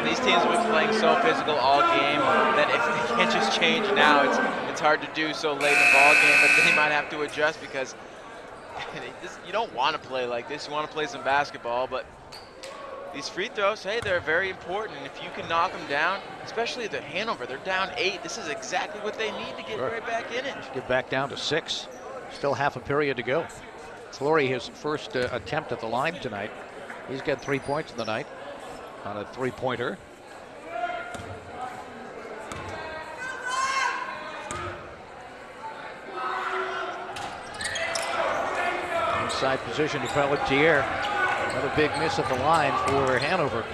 These teams have been playing so physical all game that if they can't just change now, it's hard to do so late in the ball game. But they might have to adjust because you don't want to play like this. You want to play some basketball, but these free throws, hey, they're very important. And if you can knock them down, especially the Hanover, they're down 8. This is exactly what they need to get right back in it. Get back down to 6. Still half a period to go. Flory, his first attempt at the line tonight. He's got 3 points in the night on a 3-pointer. Inside position to Pelletier. Another big miss at the line for Hanover.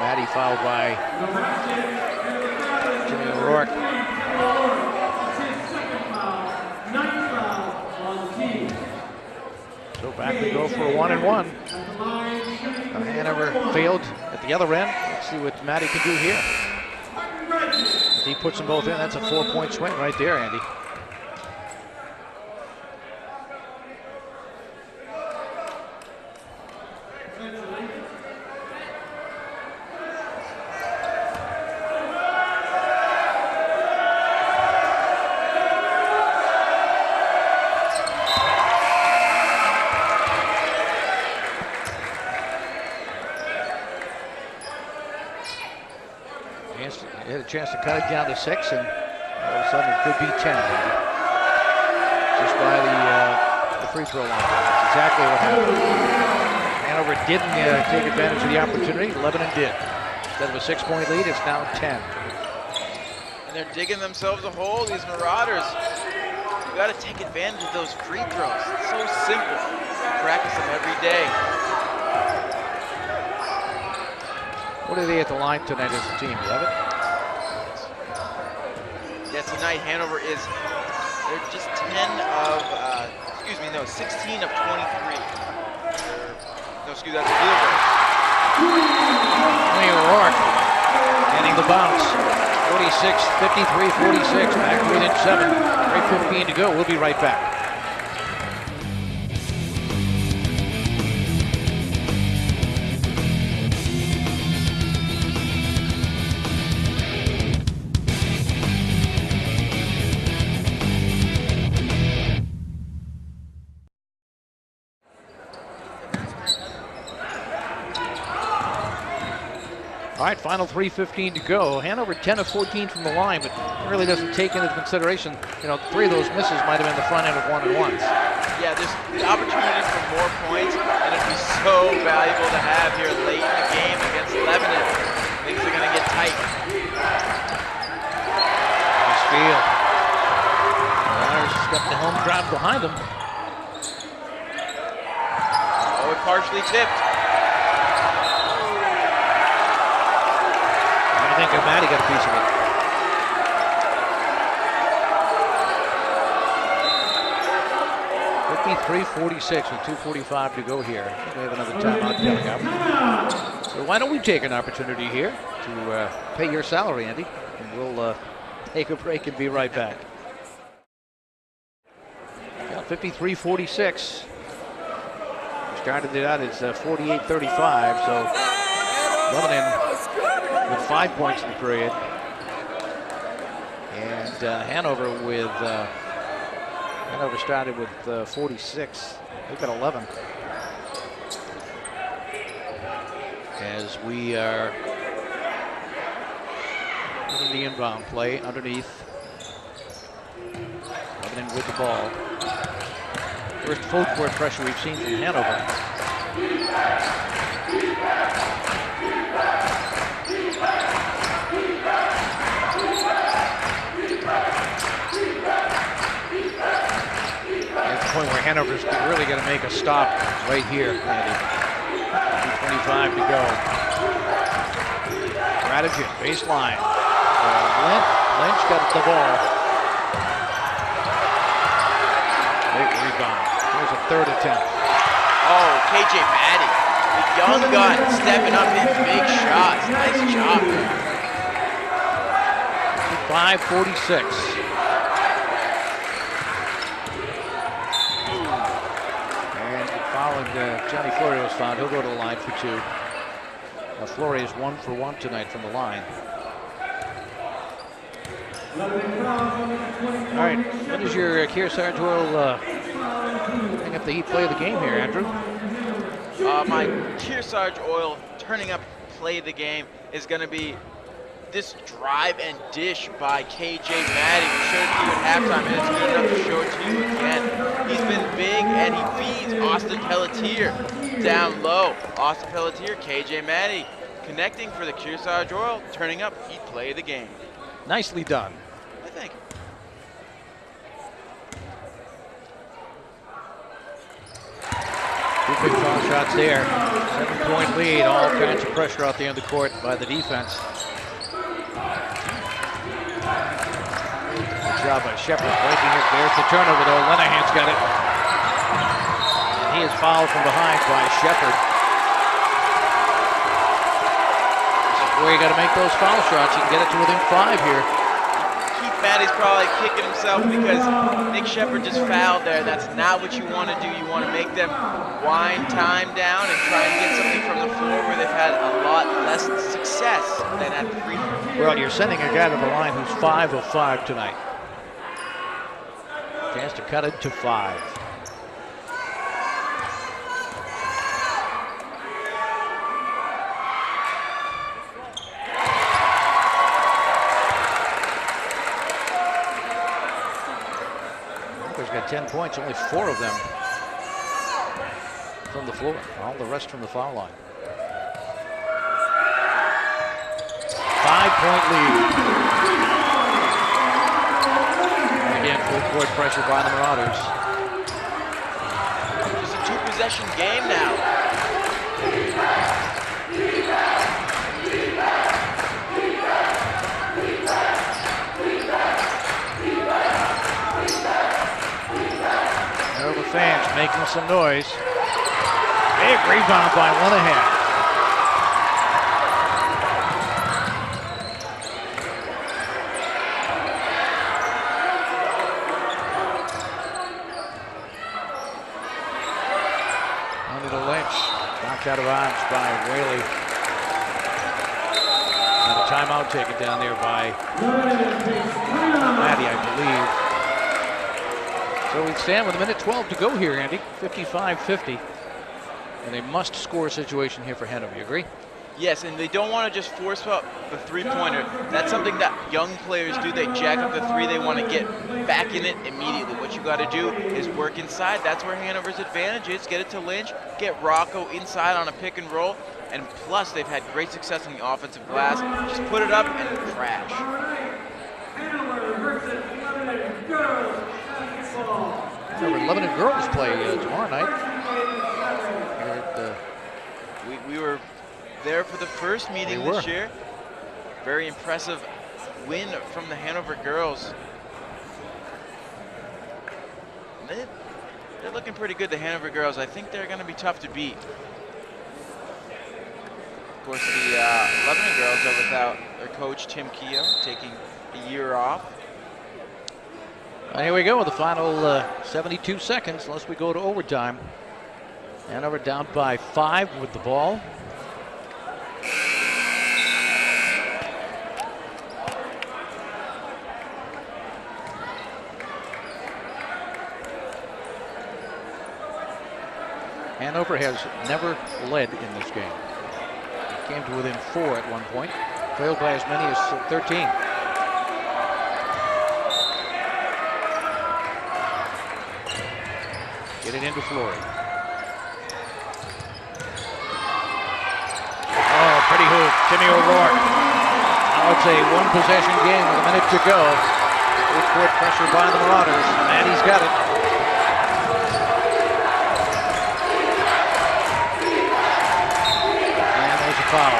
Maddie fouled by Jimmy O'Rourke. So back we go for a 1-and-1. Hanover failed at the other end. Let's see what Maddie can do here. If he puts them both in, that's a 4-point swing right there, Andy. He had a chance to cut it down to 6, and all of a sudden it could be 10. Just by the free throw line. That's exactly what happened. Hanover didn't take advantage of the opportunity. Lebanon did. Instead of a 6-point lead, it's now 10. And they're digging themselves a hole, these Marauders. You got to take advantage of those free throws. It's so simple. Practice them every day. What are they at the line tonight as a team? You have it? Yeah, tonight Hanover is, they're just 16 of 23. That's a field goal. Jimmy O'Rourke getting the bounce. 46-53-46, back within 7. 3:15 to go. We'll be right back. All right, final 3:15 to go. Hanover 10 of 14 from the line, but it really doesn't take into consideration, 3 of those misses might have been the front end of 1-and-1s. Yeah, there's the opportunity for more points, and it'd be so valuable to have here late in the game against Lebanon. Things are going to get tight. Nice steal. Myers has got the home crowd behind them. Oh, it partially tipped. I think Maddie got a piece of it. 53-46 with 2:45 to go here. We have another timeout coming up. So why don't we take an opportunity here to pay your salary, Andy, and we'll take a break and be right back. 53-46. We started it out as 48-35, so Lebanon with 5 points in the period, and Hanover with Hanover started with 46. They've got 11, as we are getting the inbound play underneath. Lebanon with the ball. First full court pressure we've seen from Hanover. At the point where Hanover's really going to make a stop right here, Andy. 2:25 to go. Strategy, baseline. Lynch got the ball. Big rebound. Here's a third attempt. Oh, KJ Maddie, the young gun, stepping up in big shots. Nice job. 5:46. And following Johnny Flory was fouled. He'll go to the line for 2. Flory is 1 for 1 tonight from the line. All right, when does your Kearsarge Oil bring up the heat play of the game here, Andrew? My Kearsarge Oil turning up play of the game is going to be this drive and dish by KJ Maddie. We showed it to you at halftime, and it's good enough to show it to you again. He's been big, and he feeds Austin Pelletier down low. Austin Pelletier, KJ Maddie connecting for the Kearsarge Oil, turning up heat play of the game. Nicely done. I think. Two big foul shots there. 7-point lead, all kinds of pressure out there in the court by the defense. Good job by Shepard breaking it. There's the turnover though. Lenahan's got it. And he is fouled from behind by Shepard. This is where you got to make those foul shots. You can get it to within 5 here. Keith Maddie's probably kicking himself because Nick Shepard just fouled there. That's not what you want to do. You want to make them wind time down and try and get something from the floor where they've had a lot less success than at the free throw. Well, you're sending a guy to the line who's 5 of 5 tonight. Chance to cut it to 5. Hooker's got 10 points, only 4 of them from the floor. All the rest from the foul line. 5-point lead. Again, full court pressure by the Marauders. Just a 2-possession game now. Hanover fans making some noise. Big rebound by Lenahan. Out of bounds by Whaley. And a timeout taken down there by Maddie, I believe. So we stand with 1:12 to go here, Andy. 55-50. And a must-score situation here for Hanover. You agree? Yes, and they don't want to just force up the three-pointer. That's something that young players do. They jack up the three. They want to get back in it immediately. What you got to do is work inside. That's where Hanover's advantage is. Get it to Lynch, get Rocco inside on a pick and roll, and plus they've had great success in the offensive glass. Just put it up and crash. Lebanon girls play tomorrow night. We were there for the first meeting this year. Very impressive win from the Hanover girls. They're looking pretty good, the Hanover girls. I think they're going to be tough to beat. Of course, the Lebanon girls are without their coach, Tim Keogh, taking a year off. Here we go with the final 72 seconds, unless we go to overtime. Hanover down by 5 with the ball. Hanover has never led in this game. Came to within 4 at one point. Trailed by as many as 13. Get it into Flory. Oh, pretty hoop. Timmy O'Rourke. Now it's a one-possession game with a minute to go. Full-court pressure by the Marauders. Maddie's got it. And there's a foul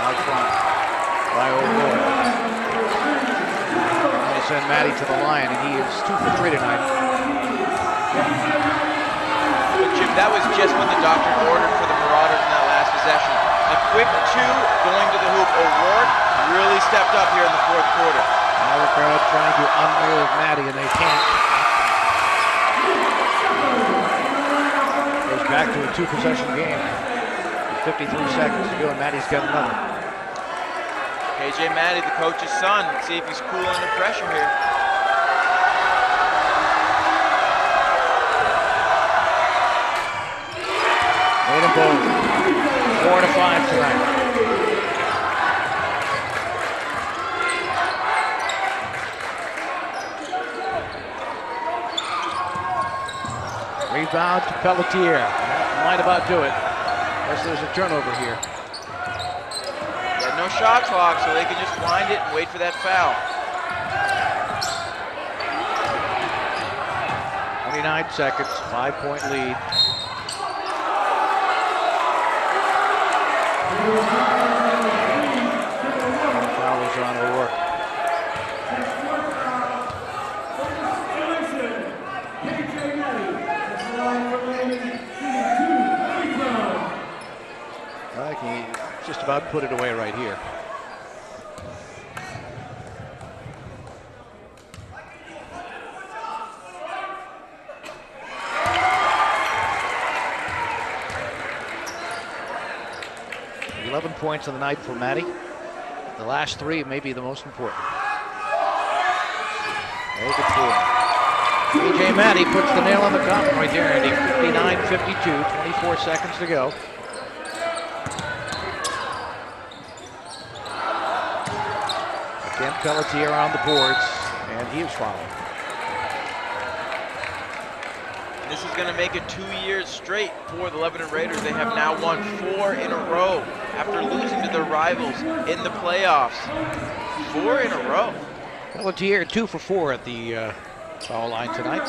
out front by O'Rourke. They send Maddie to the line, and he is 2 for 3 tonight. But Jim, that was just what the doctor ordered for the Marauders in that last possession. A quick 2 going to the hoop. O'Rourke really stepped up here in the fourth quarter. Now the crowd trying to unnerve Maddie, and they can't. Goes back to a 2-possession game. 53 seconds to go, and Maddie's got another. KJ Maddie, the coach's son. Let's see if he's cool under pressure here. Made them both. 4 to 5 tonight. Rebound to Pelletier. That might about do it. Unless there's a turnover here. Yeah, no shot clock, so they can just wind it and wait for that foul. 29 seconds, 5-point lead. Foul is on O'Rourke. I think he just about put it away right here. Points on the night for Maddie. The last 3 may be the most important. There's a 4. KJ Maddie puts the nail on the coffin right there, Andy. 59-52, 24 seconds to go. Again, Pelletier on the boards, and he is fouled. This is going to make it 2 years straight for the Lebanon Raiders. They have now won 4 in a row after losing to their rivals in the playoffs. 4 in a row. Pelletier 2 for 4 at the foul line tonight.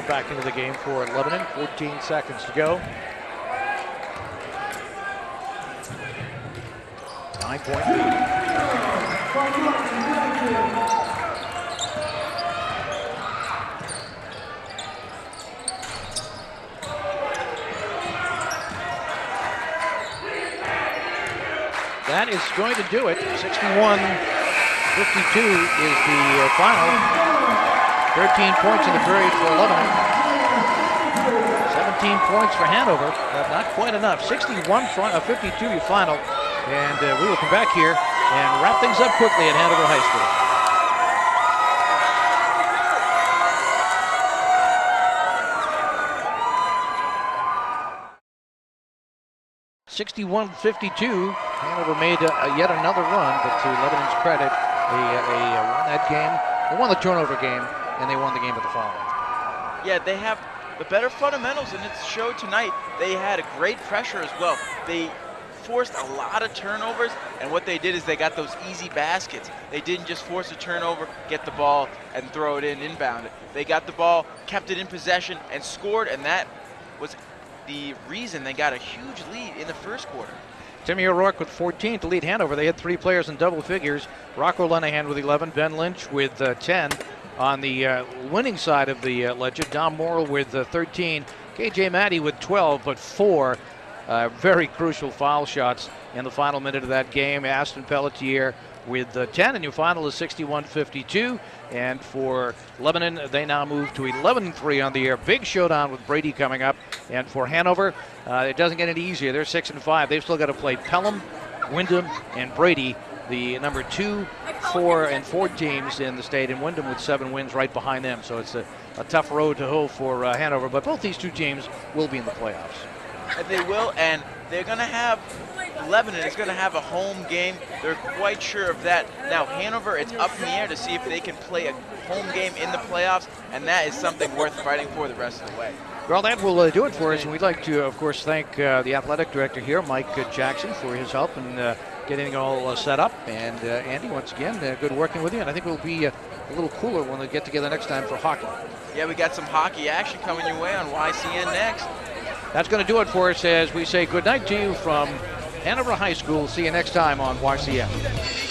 Back into the game for Lebanon. 14 seconds to go. 9-point lead. That is going to do it. 61-52 is the final. 13 points in the period for Lebanon. 17 points for Hanover, but not quite enough. 61-52 your final. And we will come back here and wrap things up quickly at Hanover High School. 61-52. Hanover made yet another run, but to Lebanon's credit, they won that game. They won the turnover game, and they won the game with the foul. Yeah, they have the better fundamentals, and it showed tonight. They had a great pressure as well. They forced a lot of turnovers, and what they did is they got those easy baskets. They didn't just force a turnover, get the ball, and throw it inbound it. They got the ball, kept it in possession, and scored, and that was the reason they got a huge lead in the first quarter. Timmy O'Rourke with 14 to lead Hanover. They had 3 players in double figures. Rocco Lenahan with 11, Ben Lynch with 10. On the winning side of the ledger, Dom Morrill with 13, KJ Maddie with 12, but 4 very crucial foul shots in the final minute of that game. Aston Pelletier with 10, and your final is 61-52. And for Lebanon, they now move to 11-3 on the year. Big showdown with Brady coming up. And for Hanover, it doesn't get any easier. They're 6-5. They've still got to play Pelham, Wyndham, and Brady, the number 2, 4, and 4 teams in the state, and Wyndham with 7 wins right behind them. So it's a tough road to hoe for Hanover, but both these two teams will be in the playoffs. They will, and they're going to have, Lebanon is going to have a home game. They're quite sure of that. Now, Hanover, it's up in the air to see if they can play a home game in the playoffs, and that is something worth fighting for the rest of the way. Well, that will do it for us, and we'd like to, of course, thank the athletic director here, Mike Jackson, for his help in getting it all set up. And Andy, once again, good working with you, and I think we'll be a little cooler when we get together next time for hockey. Yeah, we got some hockey action coming your way on YCN next. That's going to do it for us as we say goodnight to you from Hanover High School. See you next time on YCN.